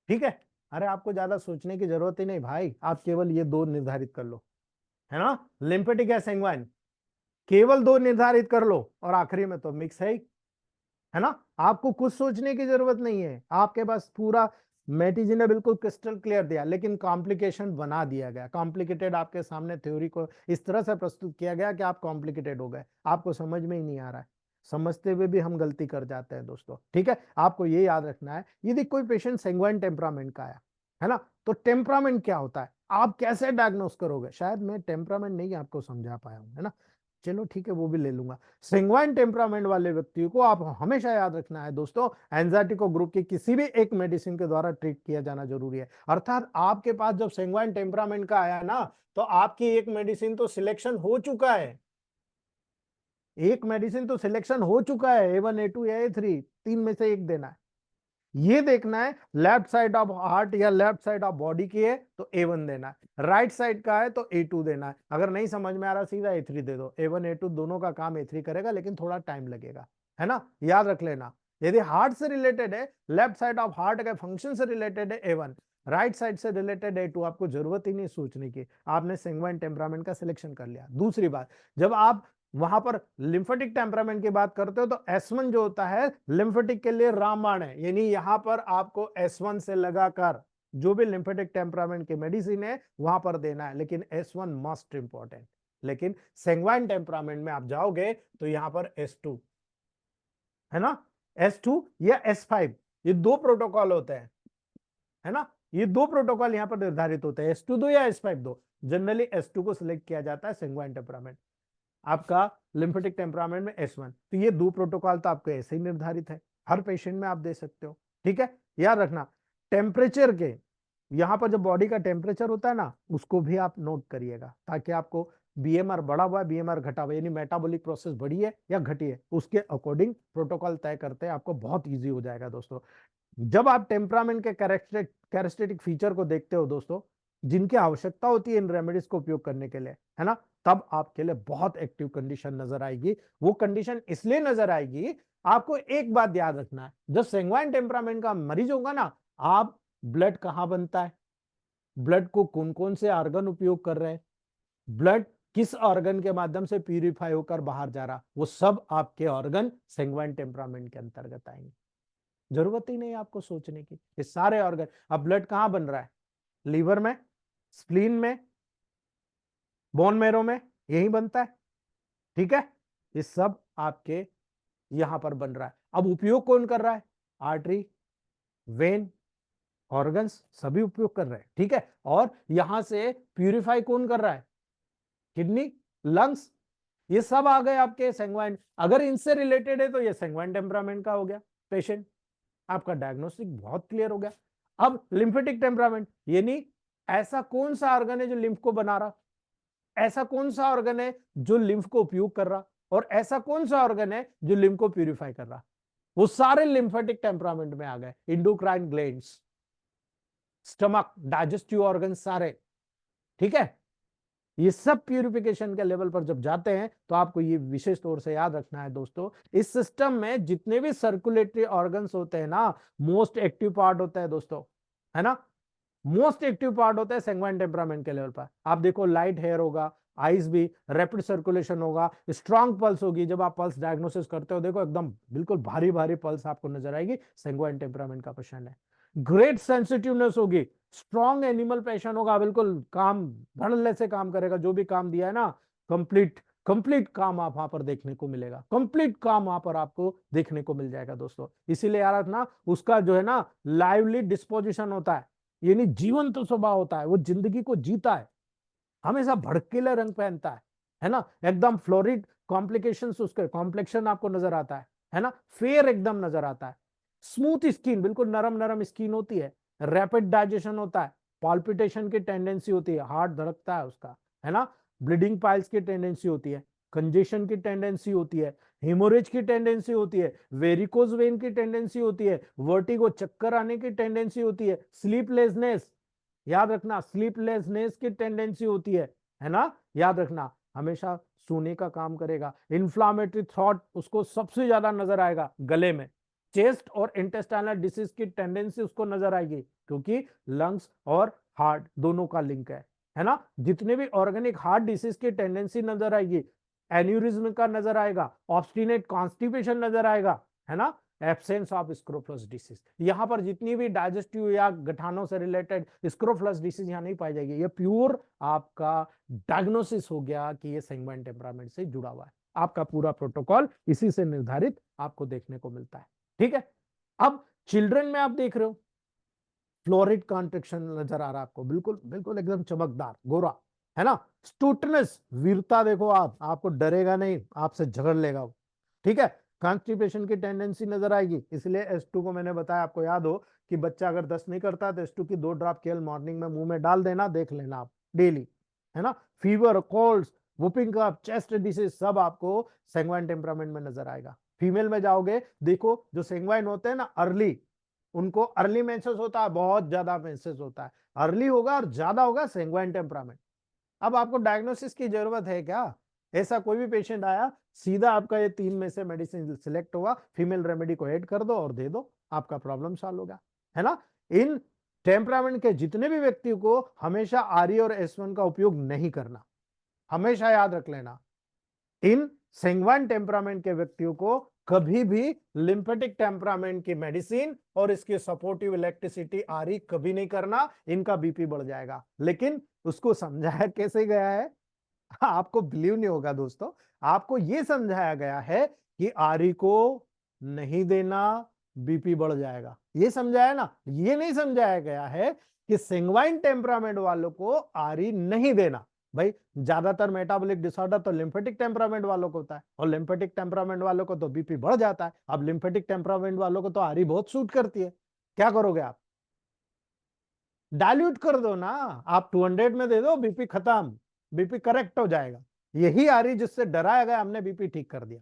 ठीक है, अरे आपको ज्यादा सोचने की जरूरत ही नहीं भाई, आप केवल ये दो निर्धारित कर लो, है ना, लिम्फेटिक या सेंग्वाइन, केवल दो निर्धारित कर लो, और आखिरी में तो मिक्स है ना। आपको कुछ सोचने की जरूरत नहीं है, आपके पास पूरा मैटी जी ने बिल्कुल क्रिस्टल क्लियर दिया, लेकिन कॉम्प्लिकेशन बना दिया गया, कॉम्प्लिकेटेड आपके सामने थ्योरी को इस तरह से प्रस्तुत किया गया कि आप कॉम्प्लिकेटेड हो गए, आपको समझ में ही नहीं आ रहा है। समझते हुए भी हम गलती कर जाते हैं दोस्तों, ठीक है। आपको ये याद रखना है, यदि कोई पेशेंट सेंग्वाइन टेम्परामेंट का है ना, तो टेम्परामेंट क्या होता है, आप कैसे डायग्नोस करोगे, शायद मैं टेम्परामेंट नहीं आपको समझा पाया हूं, है ना। चलो ठीक है, वो भी ले लूंगा। सेंग्वाइन टेम्परामेंट वाले व्यक्ति को आप हमेशा याद रखना है दोस्तों, एंजाइटी को ग्रुप की किसी भी एक मेडिसिन के द्वारा ट्रीट किया जाना जरूरी है। अर्थात आपके पास जब सेंग्वाइन टेम्परामेंट का आया ना, तो आपकी एक मेडिसिन तो सिलेक्शन हो चुका है, एक मेडिसिन तो सिलेक्शन हो चुका है, A1 A2 या A3, तीन में से एक देना है। ये देखना है लेफ्ट साइड ऑफ हार्ट या लेफ्ट साइड ऑफ बॉडी की है तो A1 देना है, राइट साइड का है तो A2 देना है। अगर नहीं समझ में आ रहा सीधा A3 दे दो, A1 A2 दोनों का काम A3 करेगा, लेकिन थोड़ा टाइम लगेगा, है ना। याद रख लेना, यदि हार्ट से रिलेटेड है, लेफ्ट साइड ऑफ हार्ट के फंक्शन से रिलेटेड है A1, राइट साइड से रिलेटेड A2, आपको जरूरत ही नहीं सोचने की, आपने सेंग्वाइन टेम्परामेंट का सिलेक्शन कर लिया। दूसरी बात, जब आप वहां पर लिम्फेटिक टेम्परामेंट की बात करते हो तो S1 जो होता है लिम्फेटिक के लिए रामबाण है, यानी यहां पर आपको S1 से लगाकर जो भी लिम्फेटिक टेम्परामेंट की मेडिसिन है वहां पर देना है, लेकिन S1 मस्ट इंपॉर्टेंट। लेकिन सेंग्वाइन टेम्परामेंट में आप जाओगे तो यहां पर S2, है ना, S2 या S5, ये दो प्रोटोकॉल होते हैं, है ना। ये दो प्रोटोकॉल यहाँ पर निर्धारित होते हैं, S2 दो या S5 दो। जनरली S2 को सिलेक्ट किया जाता है संगवाइन टेम्परामेंट, आपका लिम्फेटिक टेम्परामेंट में S1। तो ये दो प्रोटोकॉल तो आपको ऐसे ही निर्धारित है, हर पेशेंट में आप दे सकते हो। ठीक है, याद रखना टेम्परेचर के, यहां पर जो बॉडी का टेम्परेचर होता है ना, उसको भी आप नोट करिएगा, ताकि आपको बीएमआर बढ़ा हुआ है, बीएमआर घटा हुआ है, यानी मेटाबॉलिक प्रोसेस बढ़ी है या घटी है, उसके अकॉर्डिंग प्रोटोकॉल तय करते हैं, आपको बहुत ईजी हो जाएगा दोस्तों। जब आप टेम्परामेंट के कैरेक्टरिस्टिक फीचर को देखते हो दोस्तों, जिनकी आवश्यकता होती है इन रेमेडीज को उपयोग करने के लिए, है ना, तब आपके लिए बहुत एक्टिव कंडीशन नजर आएगी। वो कंडीशन इसलिए नजर आएगी, आपको एक बात याद रखना है, जब सेंग्वाइन टेम्परामेंट का मरीज होगा ना, आप ब्लड कहां बनता है, ब्लड को कौन कौन से ऑर्गन उपयोग कर रहे हैं, ब्लड किस ऑर्गन के माध्यम से प्यूरिफाई होकर बाहर जा रहा, वो सब आपके ऑर्गन सेंग्वाइन टेम्परामेंट के अंतर्गत आएंगे। जरूरत ही नहीं आपको सोचने की, ये सारे ऑर्गन। अब ब्लड कहां बन रहा है, लीवर में, स्प्लीन में, बोन मैरो में, यही बनता है। ठीक है, ये सब आपके यहां पर बन रहा है। अब उपयोग कौन कर रहा है, आर्टरी, वेन, ऑर्गन्स सभी उपयोग कर रहे हैं। ठीक है, और यहां से प्यूरिफाई कौन कर रहा है, किडनी, लंग्स, ये सब आ गए आपके सेंग्वाइन। अगर इनसे रिलेटेड है तो ये सेंग्वाइन टेम्परामेंट का हो गया पेशेंट, आपका डायग्नोस्टिक बहुत क्लियर हो गया। अब लिम्फेटिक टेम्परामेंट, यानी ऐसा कौन सा ऑर्गन है जो लिम्फ को बना रहा, ऐसा कौन सा ऑर्गन है जो लिम्फ को उपयोग कर रहा, और ऐसा कौन सा ऑर्गन है जो लिम्फ को प्यूरिफाई कर रहा, वो सारे लिम्फेटिक टेम्परामेंट में आ गए। Endocrine glands, stomach, digestive organ सारे। ठीक है, ये सब प्यूरिफिकेशन के लेवल पर जब जाते हैं तो आपको ये विशेष तौर से याद रखना है दोस्तों, इस सिस्टम में जितने भी सर्कुलेटरी ऑर्गन्स होते हैं ना, मोस्ट एक्टिव पार्ट होता है दोस्तों, है ना, मोस्ट एक्टिव पार्ट होता है सेंग्वाइन टेम्परामेंट के लेवल पर। आप देखो लाइट हेयर होगा, आइज भी, रैपिड सर्कुलेशन होगा, स्ट्रांग पल्स होगी। जब आप पल्स डायग्नोसिस करते हो देखो एकदम बिल्कुल भारी भारी पल्स आपको नजर आएगी, सेंग्वाइन टेम्परामेंट का पेशेंट है। ग्रेट सेंसिटिवनेस होगी, स्ट्रॉन्ग एनिमल पेशेंट होगा, बिल्कुल काम धड़ल्ले से काम करेगा, जो भी काम दिया है ना कंप्लीट कंप्लीट काम आप वहां पर देखने को मिलेगा, कंप्लीट काम वहां पर आपको देखने को मिल जाएगा दोस्तों। इसीलिए यार रखना, उसका जो है ना लाइवली डिस्पोजिशन होता है, यानी जीवंत तो स्वभाव होता है, वो जिंदगी को जीता है, हमेशा भड़कीले रंग पहनता है ना, एकदम फ्लोरिड कॉम्प्लिकेशंस, उसके कॉम्प्लेक्शन आपको नजर आता है ना, फेयर एकदम नजर आता है, स्मूथ स्किन, बिल्कुल नरम नरम स्किन होती है, रैपिड डाइजेशन होता है, पाल्पिटेशन की टेंडेंसी होती है, हार्ट धड़कता है उसका, है ना, ब्लीडिंग पाइल्स की टेंडेंसी होती है, कंजेशन की टेंडेंसी होती है, हेमोरेज की टेंडेंसी होती है, वेरिकोज वेन की टेंडेंसी होती है, वर्टिगो चक्कर आने की टेंडेंसी होती है, स्लीपलेसनेस, याद रखना स्लीपलेसनेस की टेंडेंसी होती है ना, याद रखना हमेशा सोने का काम करेगा, इन्फ्लामेटरी थॉट उसको सबसे ज्यादा नजर आएगा गले में, चेस्ट और इंटेस्टाइनल डिसीज की टेंडेंसी उसको नजर आएगी, क्योंकि लंग्स और हार्ट दोनों का लिंक है ना, जितने भी ऑर्गेनिक हार्ट डिसीज की टेंडेंसी नजर आएगी, एन्यूरिज्म का नजर आएगा, ऑब्स्टिनेट कॉन्स्टिपेशन नजर आएगा, है ना, एब्सेंस ऑफ स्क्रोफलस डिसीज। यहां पर जितनी भी डाइजेस्टिव या गठानों से रिलेटेड स्क्रोफलस डिसीज यहां नहीं पाई जाएगी, ये प्योर आपका डायग्नोसिस हो गया कि ये सेंग्वाइन टेम्परामेंट से जुड़ा हुआ है। आपका पूरा प्रोटोकॉल इसी से निर्धारित आपको देखने को मिलता है। ठीक है, अब चिल्ड्रन में आप देख रहे हो फ्लोरिड कॉन्ट्रेक्शन नजर आ रहा है आपको, बिल्कुल बिल्कुल एकदम चमकदार गोरा, है ना, स्टूटनेस, वीरता देखो आप, आपको डरेगा नहीं, आपसे झगड़ लेगा वो। ठीक है, कॉन्स्टिपेशन की टेंडेंसी नजर आएगी, इसलिए S2 को मैंने बताया, आपको याद हो कि बच्चा अगर 10 नहीं करता तो S2 की 2 ड्रॉप केवल मॉर्निंग में मुंह में डाल देना, देख लेना आप डेली, है ना, फीवर, कोल्ड, वुपिंग कफ, चेस्ट डिसीज सब आपको सेंग्वाइन टेम्परामेंट में नजर आएगा। फीमेल में जाओगे, देखो जो सेंग्वाइन होते हैं ना अर्ली, उनको अर्ली मेंसेस होता है, बहुत ज्यादा मेंसेस होता है, अर्ली होगा और ज्यादा होगा सेंग्वाइन टेम्परामेंट। अब आपको डायग्नोसिस की जरूरत है क्या, ऐसा कोई भी पेशेंट आया, सीधा आपका ये 3 में से मेडिसिन सिलेक्ट हुआ, फीमेल रेमेडी को ऐड कर दो और दे दो, आपका प्रॉब्लम सॉल्व होगा, है ना। इन टेम्परामेंट के जितने भी व्यक्तियों को हमेशा RE और S1 का उपयोग नहीं करना, हमेशा याद रख लेना, इन सेंग्वाइन टेम्परामेंट के व्यक्तियों को कभी भी लिम्फेटिक टेम्परामेंट की मेडिसिन और इसकी सपोर्टिव इलेक्ट्रिसिटी RE कभी नहीं करना, इनका बीपी बढ़ जाएगा। लेकिन उसको समझाया कैसे गया है, आपको बिलीव नहीं होगा दोस्तों, आपको यह समझाया गया है कि RE को नहीं देना, बीपी बढ़ जाएगा। ये समझाया ना। ये नहीं समझाया गया है कि सेंग्वाइन टेम्परामेंट वालों को आरई नहीं देना। भाई ज्यादातर मेटाबॉलिक डिसऑर्डर तो लिम्फेटिक टेम्परामेंट वालों को होता है, और लिम्फेटिक टेम्परामेंट वालों को तो बीपी बढ़ जाता है। अब लिम्फेटिक टेम्परामेंट वालों को तो आरई बहुत सूट करती है। क्या करोगे आप? डाइल्यूट कर दो ना। आप 200 में दे दो, बीपी खत्म, बीपी करेक्ट हो जाएगा। यही आरई जिससे डराया गया, हमने बीपी ठीक कर दिया।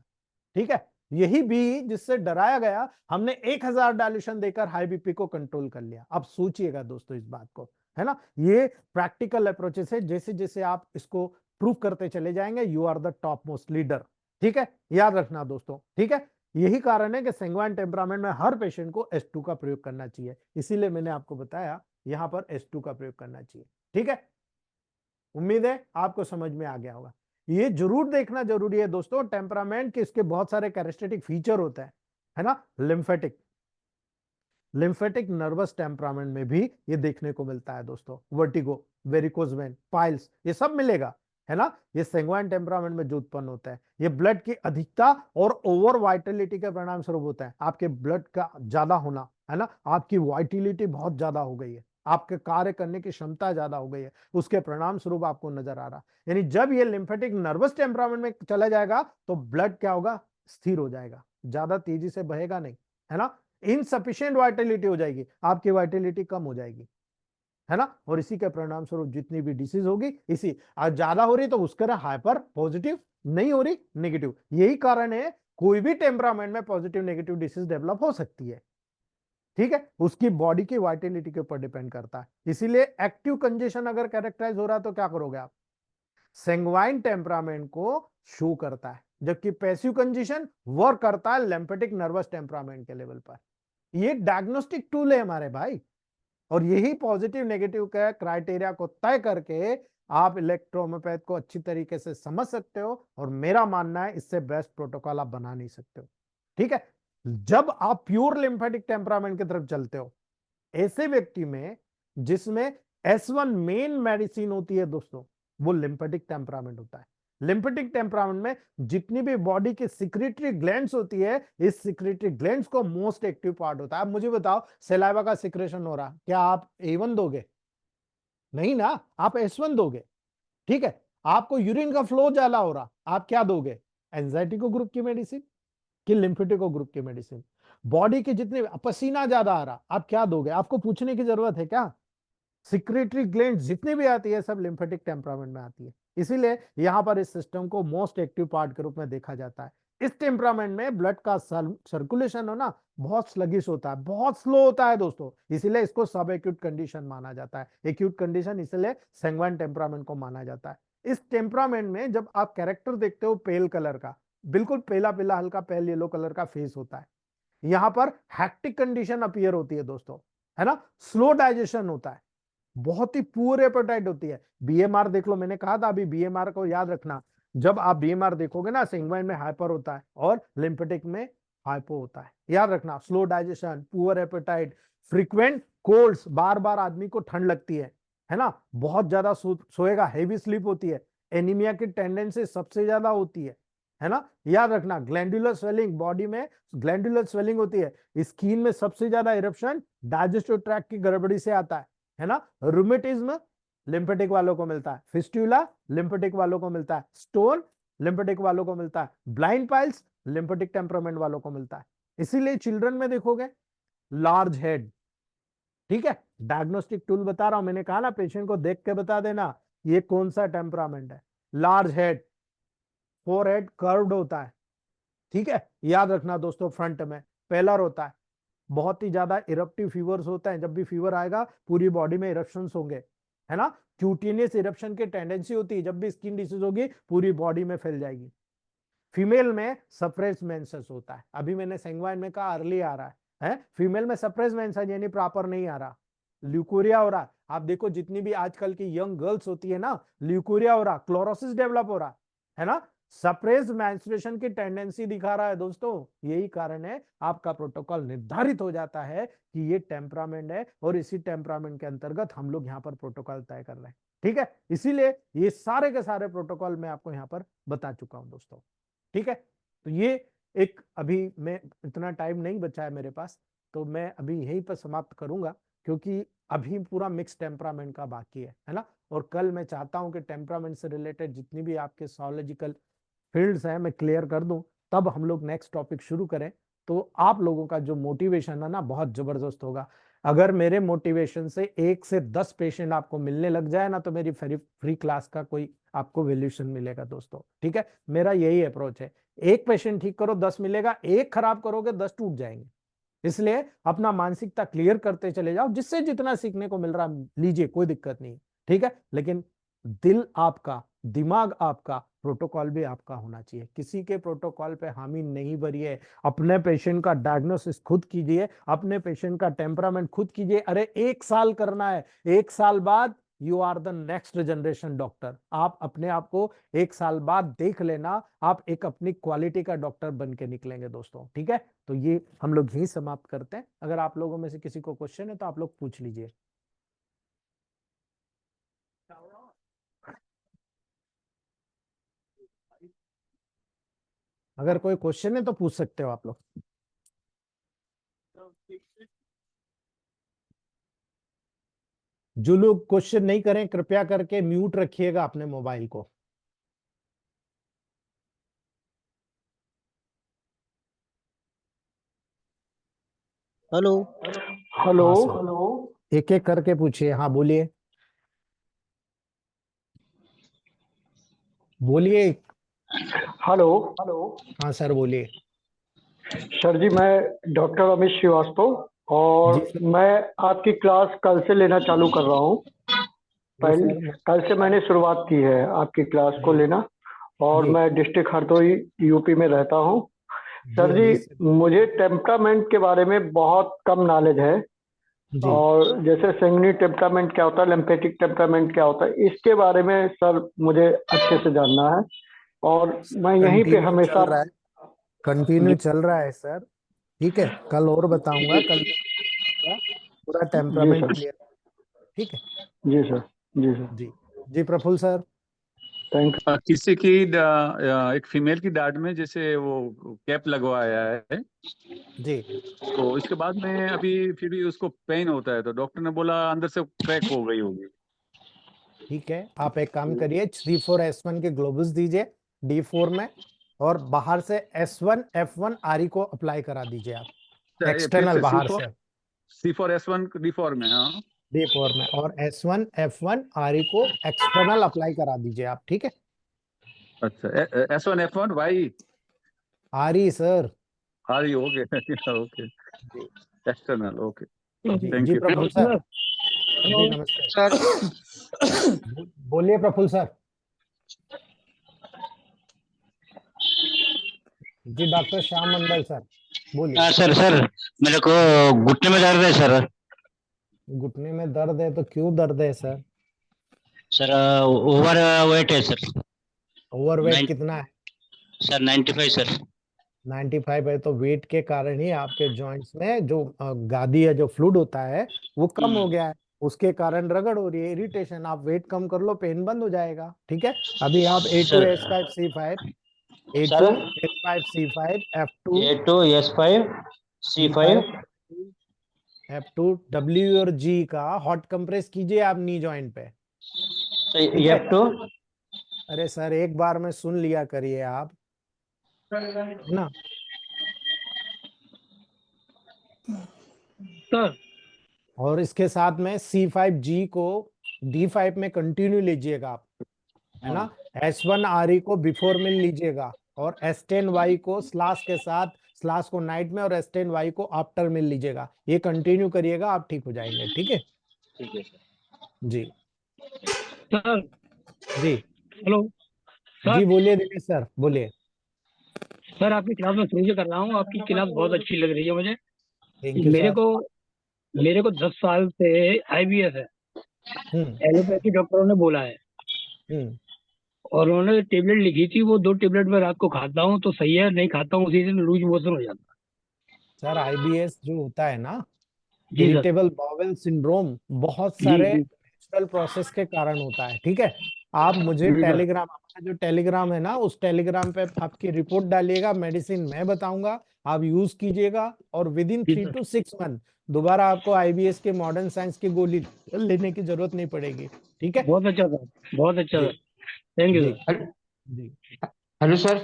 ठीक है, यही बी जिससे डराया गया, हमने 1000 डायल्यूशन देकर हाई बीपी को कंट्रोल कर लिया। अब सोचिएगा दोस्तों इस बात को, है ना। ये प्रैक्टिकल अप्रोचेस है, जैसे जैसे आप इसको प्रूव करते चले जाएंगे, you are the top most leader. ठीक है, याद रखना दोस्तों। ठीक है, यही कारण है कि सेंग्वाइन टेम्परामेंट में हर पेशेंट को S2 का प्रयोग करना चाहिए। इसीलिए मैंने आपको बताया यहां पर S2 का प्रयोग करना चाहिए। ठीक है, उम्मीद है आपको समझ में आ गया होगा। ये जरूर देखना जरूरी है दोस्तों टेम्परामेंट के, इसके बहुत सारे कैरेक्टरिस्टिक फीचर होते हैं, है ना। लिम्फेटिक नर्वस टेम्परामेंट में भी ये देखने को मिलता है दोस्तों। वर्टिगो, वेरिकोज वेन, पाइल्स, ये सब मिलेगा, है ना। ये सेंग्वाइन टेम्परामेंट में जो उत्पन्न होता है, ये ब्लड की अधिकता और ओवर वाइटलिटी के परिणाम स्वरूप होता है। आपके ब्लड का ज्यादा होना, है ना, आपकी वाइटिलिटी बहुत ज्यादा हो गई है, आपके कार्य करने की क्षमता ज्यादा हो गई है, उसके परिणाम स्वरूप आपको नजर आ रहा। यानी जब ये लिम्फेटिक नर्वस टेम्परामेंट में चला जाएगा तो ब्लड क्या होगा? स्थिर हो जाएगा, ज्यादा तेजी से बहेगा नहीं, है ना। इनसफिशियंट वाइटलिटी हो जाएगी, आपकी वाइटलिटी कम हो जाएगी, है ना। और इसी के परिणाम स्वरूप जितनी भी डिसीज होगी, इसी आज ज्यादा हो रही तो उसका हाइपर पॉजिटिव, नहीं हो रही नेगेटिव। यही कारण है कोई भी टेम्परामेंट में पॉजिटिव नेगेटिव डिसीज डेवलप हो सकती है। ठीक है, उसकी बॉडी की वाइटलिटी के ऊपर डिपेंड करता है। इसीलिए एक्टिव कंजेशन अगर कैरेक्टराइज हो रहा है तो क्या करोगे आप? सेंग्वाइन टेम्परामेंट को शो करता है, जबकि पैसिव कंजेशन वर्क करता है लिम्फेटिक नर्वस टेम्परामेंट के लेवल पर। ये डायग्नोस्टिक टूल है हमारे भाई, और यही पॉजिटिव नेगेटिव के क्राइटेरिया को तय करके आप इलेक्ट्रोहोम्योपैथ को अच्छी तरीके से समझ सकते हो। और मेरा मानना है इससे बेस्ट प्रोटोकॉल आप बना नहीं सकते हो। ठीक है, जब आप प्योर लिम्फेटिक टेम्परामेंट की तरफ चलते हो, ऐसे व्यक्ति में जिसमें S1 मेन मेडिसिन होती है दोस्तों, वो लिम्फेटिक टेम्परामेंट होता है। लिम्फेटिक टेम्परामेंट में जितनी भी बॉडी की सिक्रेटरी ग्लैंड्स होती है, इस सिक्रेटरी ग्लैंड्स को मोस्ट एक्टिव पार्ट होता है। अब मुझे बताओ, सलाइवा का सिक्रेशन हो रहा, क्या आप A1 दोगे? नहीं ना, आप S1 दोगे। ठीक है, आपको यूरिन का फ्लो ज्यादा हो रहा, आप क्या दोगे? एंजाइटी को ग्रुप की मेडिसिन कि लिम्फेटिक को ग्रुप की मेडिसिन? बॉडी के जितने पसीना ज्यादा आ रहा, आप क्या दोगे? आपको पूछने की जरूरत है क्या? सिक्रेटरी ग्लैंड जितनी भी आती है सब लिम्फेटिक टेम्परामेंट में आती है। इसीलिए यहां पर इस सिस्टम को मोस्ट एक्टिव पार्ट के रूप में देखा जाता है। इस टेम्परामेंट में ब्लड का सर्कुलेशन होना बहुत स्लगिश होता है, बहुत स्लो होता है दोस्तों। इसीलिए इसको सब एक्यूट कंडीशन माना जाता है। एक्यूट कंडीशन इसलिए सेंग्वाइन टेम्परामेंट को माना जाता है। इस टेम्परामेंट में जब आप कैरेक्टर देखते हो पेल कलर का, बिल्कुल पेला पेला हल्का पेल येलो कलर का फेस होता है। यहां पर हैक्टिक कंडीशन अपीयर होती है दोस्तों, है ना। स्लो डाइजेशन होता है, बहुत ही पुअर एपेटाइट होती है। बीएमआर देख लो, मैंने कहा था अभी, बीएमआर को याद रखना। जब आप बीएमआर देखोगे ना, सेंग्वाइन में हाइपर होता है और लिम्फेटिक में हाइपो होता है। याद रखना, slow digestion, poor appetite, frequent colds, बार बार आदमी को ठंड लगती है ना। बहुत ज्यादा सोएगा, हेवी स्लीप होती है, एनीमिया की टेंडेंसी सबसे ज्यादा होती है ना। याद रखना, ग्लैंडुलर स्वेलिंग, बॉडी में ग्लैंडुलर स्वेलिंग होती है। स्किन में सबसे ज्यादा इरप्शन डाइजेस्टिव ट्रैक्ट की गड़बड़ी से आता है ना। रूमेटिज्म लिम्फेटिक वालों को मिलता है, फिस्टुला लिम्फेटिक वालों को मिलता है, स्टोन लिम्फेटिक वालों को मिलता है, ब्लाइंड पाइल्स लिम्फेटिक टेम्परामेंट वालों को मिलता है। इसीलिए चिल्ड्रन में देखोगे लार्ज हेड। ठीक है, डायग्नोस्टिक टूल बता रहा हूं, मैंने कहा ना पेशेंट को देख के बता देना ये कौन सा टेम्परामेंट है। लार्ज हेड, फोरहेड कर्व्ड होता है। ठीक है, याद रखना दोस्तों, फ्रंट में पेलर होता है, बहुत ही ज्यादा इरप्टिव फीवर्स होता है। जब भी फीवर आएगा पूरी बॉडी में इरप्शंस होंगे, है ना। क्यूटेनियस इरप्शन की टेंडेंसी होती है, जब भी स्किन डिसीज होगी पूरी बॉडी में फैल जाएगी। फीमेल में सप्रेस मेंसेस होता है, अभी मैंने सेंग्वाइन में कहा अर्ली आ रहा है, फीमेल में सप्रेस मेंसेस यानी प्रॉपर नहीं आ रहा, ल्यूकोरिया हो रहा। आप देखो जितनी भी आजकल की यंग गर्ल्स होती है ना, ल्यूकोरिया हो रहा, क्लोरोसिस डेवलप हो रहा, है ना। सप्रेस मेंस्ट्रुएशन की टेंडेंसी दिखा रहा है दोस्तों। यही कारण है आपका प्रोटोकॉल निर्धारित हो जाता है कि ये टेम्परामेंट है, और इसी टेम्परामेंट के अंतर्गत हम लोग यहाँ पर प्रोटोकॉल तय कर रहे हैं। ठीक है, इसीलिए ये सारे के सारे प्रोटोकॉल मैं आपको यहाँ पर बता चुका हूं दोस्तों। ठीक है, तो ये एक अभी मैं इतना टाइम नहीं बचा है मेरे पास, तो मैं अभी यहीं पर समाप्त करूंगा, क्योंकि अभी पूरा मिक्स टेम्परामेंट का बाकी है ना। और कल मैं चाहता हूं कि टेम्परामेंट से रिलेटेड जितनी भी आपके साइकोलॉजिकल फील्ड्स हैं मैं क्लियर कर दूं, तब हम लोग नेक्स्ट टॉपिक शुरू करें। तो आप लोगों का जो मोटिवेशन है ना बहुत जबरदस्त होगा। अगर मेरे मोटिवेशन से 1 से 10 पेशेंट आपको मिलने लग जाए ना, तो मेरी फ्री क्लास का कोई आपको वैल्यूएशन मिलेगा दोस्तों, ठीक है। मेरा यही अप्रोच है, एक पेशेंट ठीक करो 10 मिलेगा, एक खराब करोगे 10 टूट जाएंगे। इसलिए अपना मानसिकता क्लियर करते चले जाओ, जिससे जितना सीखने को मिल रहा लीजिए, कोई दिक्कत नहीं, ठीक है। लेकिन दिल आपका, दिमाग आपका, प्रोटोकॉल भी आपका होना चाहिए। किसी के प्रोटोकॉल पे हामी नहीं भरिए। अपने पेशेंट का डायग्नोसिस खुद कीजिए, अपने पेशेंट का टेम्परामेंट खुद कीजिए। अरे 1 साल करना है, 1 साल बाद you are the next generation doctor. आप अपने आप को 1 साल बाद देख लेना, आप एक अपनी क्वालिटी का डॉक्टर बन के निकलेंगे दोस्तों, ठीक है। तो ये हम लोग यही समाप्त करते हैं। अगर आप लोगों में से किसी को क्वेश्चन है तो आप लोग पूछ लीजिए। अगर कोई क्वेश्चन है तो पूछ सकते हो आप लोग। जो लोग क्वेश्चन नहीं करें कृपया करके म्यूट रखिएगा अपने मोबाइल को। हेलो। हेलो। हाँ सर, एक एक करके पूछिए। हाँ बोलिए, बोलिए। हेलो। हाँ सर बोलिए। सर जी, मैं डॉक्टर अमित श्रीवास्तव और जी सर। मैं आपकी क्लास कल से लेना चालू कर रहा हूँ। जी पहले सर। कल से मैंने शुरुआत की है आपकी क्लास को जी लेना। और जी मैं डिस्ट्रिक्ट हरदोई यूपी में रहता हूँ। जी सर जी, जी सर। मुझे टेम्परामेंट के बारे में बहुत कम नॉलेज है। जी और जैसे संगनी टेम्परामेंट क्या होता है, लिम्फेटिक टेम्परामेंट क्या होता है, इसके बारे में सर मुझे अच्छे से जानना है। और सर मैं यहीं पे कंटिन्यू चल हमेशा। रहा है, कंटिन्यू चल रहा है सर। ठीक है, कल और बताऊंगा, कल मैं पूरा जी टेम्परामेंट सर। क्लियर। ठीक है। जी सर। जी सर। जी जी प्रफुल्ल सर। थैंक किसी की एक फीमेल की दाढ़ में जैसे वो कैप लगवाया है, जी तो इसके बाद में अभी फिर भी उसको पेन होता है, तो डॉक्टर ने बोला अंदर से क्रैक हो गई होगी। ठीक है, आप एक काम करिए, 3/4 S1 के ग्लोबुस दीजिए D4 में, और बाहर से S1 F1 आरी को अप्लाई करा दीजिए आप, फिर एक्सटर्नल से सी बाहर फोर से सी फोर S1 D4 में, हाँ। D4 में, और S1 F1 आरी को एक्सटर्नल अप्लाई करा दीजिए आप, ठीक है। अच्छा, S1 F1 Y आरी sir. Are you okay. Okay, जी एक्सटर्नल, ओके। जी थैंक जी यू। प्रफुल्ल सर। जी नमस्ते। सर। बोलिए प्रफुल्ल सर। जी डॉक्टर श्याम मंडल सर, बोलिए। सर सर, मेरे को घुटने में दर्द है सर। घुटने में दर्द है तो क्यों दर्द है सर? सर ओवर वेट है सर। ओवरवेट नाइन कितना है? Sir 95 sir. 95 है तो वेट के कारण ही आपके जॉइंट्स में जो गादी है, जो फ्लूइड होता है वो कम हो गया है, उसके कारण रगड़ हो रही है, इरिटेशन। आप वेट कम कर लो, पेन बंद हो जाएगा, ठीक है। अभी आप sir A2S5C5, sir A2S5C5 A2S5 C5 F2 F2 W और G का हॉट कंप्रेस कीजिए आप नी जॉइंट पे, ठीक है। F2 अरे सर एक बार में सुन लिया करिए आप, है ना। सर। और इसके साथ में C5G को D5 में कंटिन्यू लीजिएगा आप, है ना। S1 RE को बिफोर में लीजिएगा, और S10Y को स्लास के साथ, स्लास को नाइट में और S10Y को आफ्टर में लीजिएगा। ये कंटिन्यू करिएगा, आप ठीक हो जाएंगे, ठीक है। ठीक है सर। जी सर। जी हेलो। जी सर। बोलिए दिनेश सर, बोलिए। सर आपकी क्लास में शुरू से कर रहा हूँ, आपकी क्लास बहुत अच्छी लग रही है मुझे। थैंक यू मेरे सर। को मेरे को 10 साल से IBS है, हम्म एलोपैथी डॉक्टरों ने बोला है। हम्म और उन्होंने टेबलेट लिखी थी, वो 2 टेबलेट मैं रात को खाता हूँ तो सही है, नहीं खाता हूँ उसी दिन लूज मोशन हो जाता सर IBS जो होता है ना, है। जी सर। इरिटेबल बाउल सिंड्रोम, बहुत जी सारे जी। नेचुरल प्रोसेस के कारण होता है, ठीक है। आप मुझे ठीक है। टेलीग्राम, आपका जो टेलीग्राम है ना, उस टेलीग्राम पे आपकी रिपोर्ट डालिएगा, मेडिसिन मैं बताऊंगा, आप यूज कीजिएगा, और विद इन 3 to 6 मंथ दोबारा आपको आईबीएस के मॉडर्न साइंस की गोली लेने की जरूरत नहीं पड़ेगी। ठीक है बहुत अच्छा सर, बहुत अच्छा जी, सर, थैंक यू जी सर। जी। Hello sir.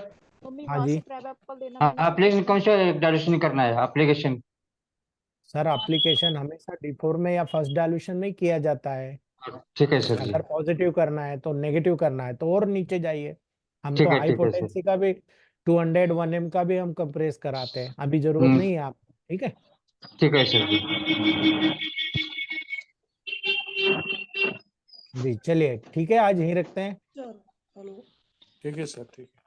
मम्मी हाँ वहां जी से प्रेप एप्पल देना हाँ, मैंने एप्लीकेशन कौन सा डायरेक्शन करना है एप्लीकेशन? सर, एप्लीकेशन हमेशा D4 में या फर्स्ट डायल्यूशन में किया जाता है। ठीक है सर जी। अगर पॉजिटिव करना है तो, नेगेटिव करना है तो और नीचे जाइए। हम तो हाई ठीक है सर। पोटेंसी का भी 200 1M का भी हम कंप्रेस कराते हैं, अभी जरूरत नहीं है आप। ठीक है ठीक है सर जी। जी, चलिए ठीक है, आज यहीं रखते हैं। ठीक है सर, ठीक है।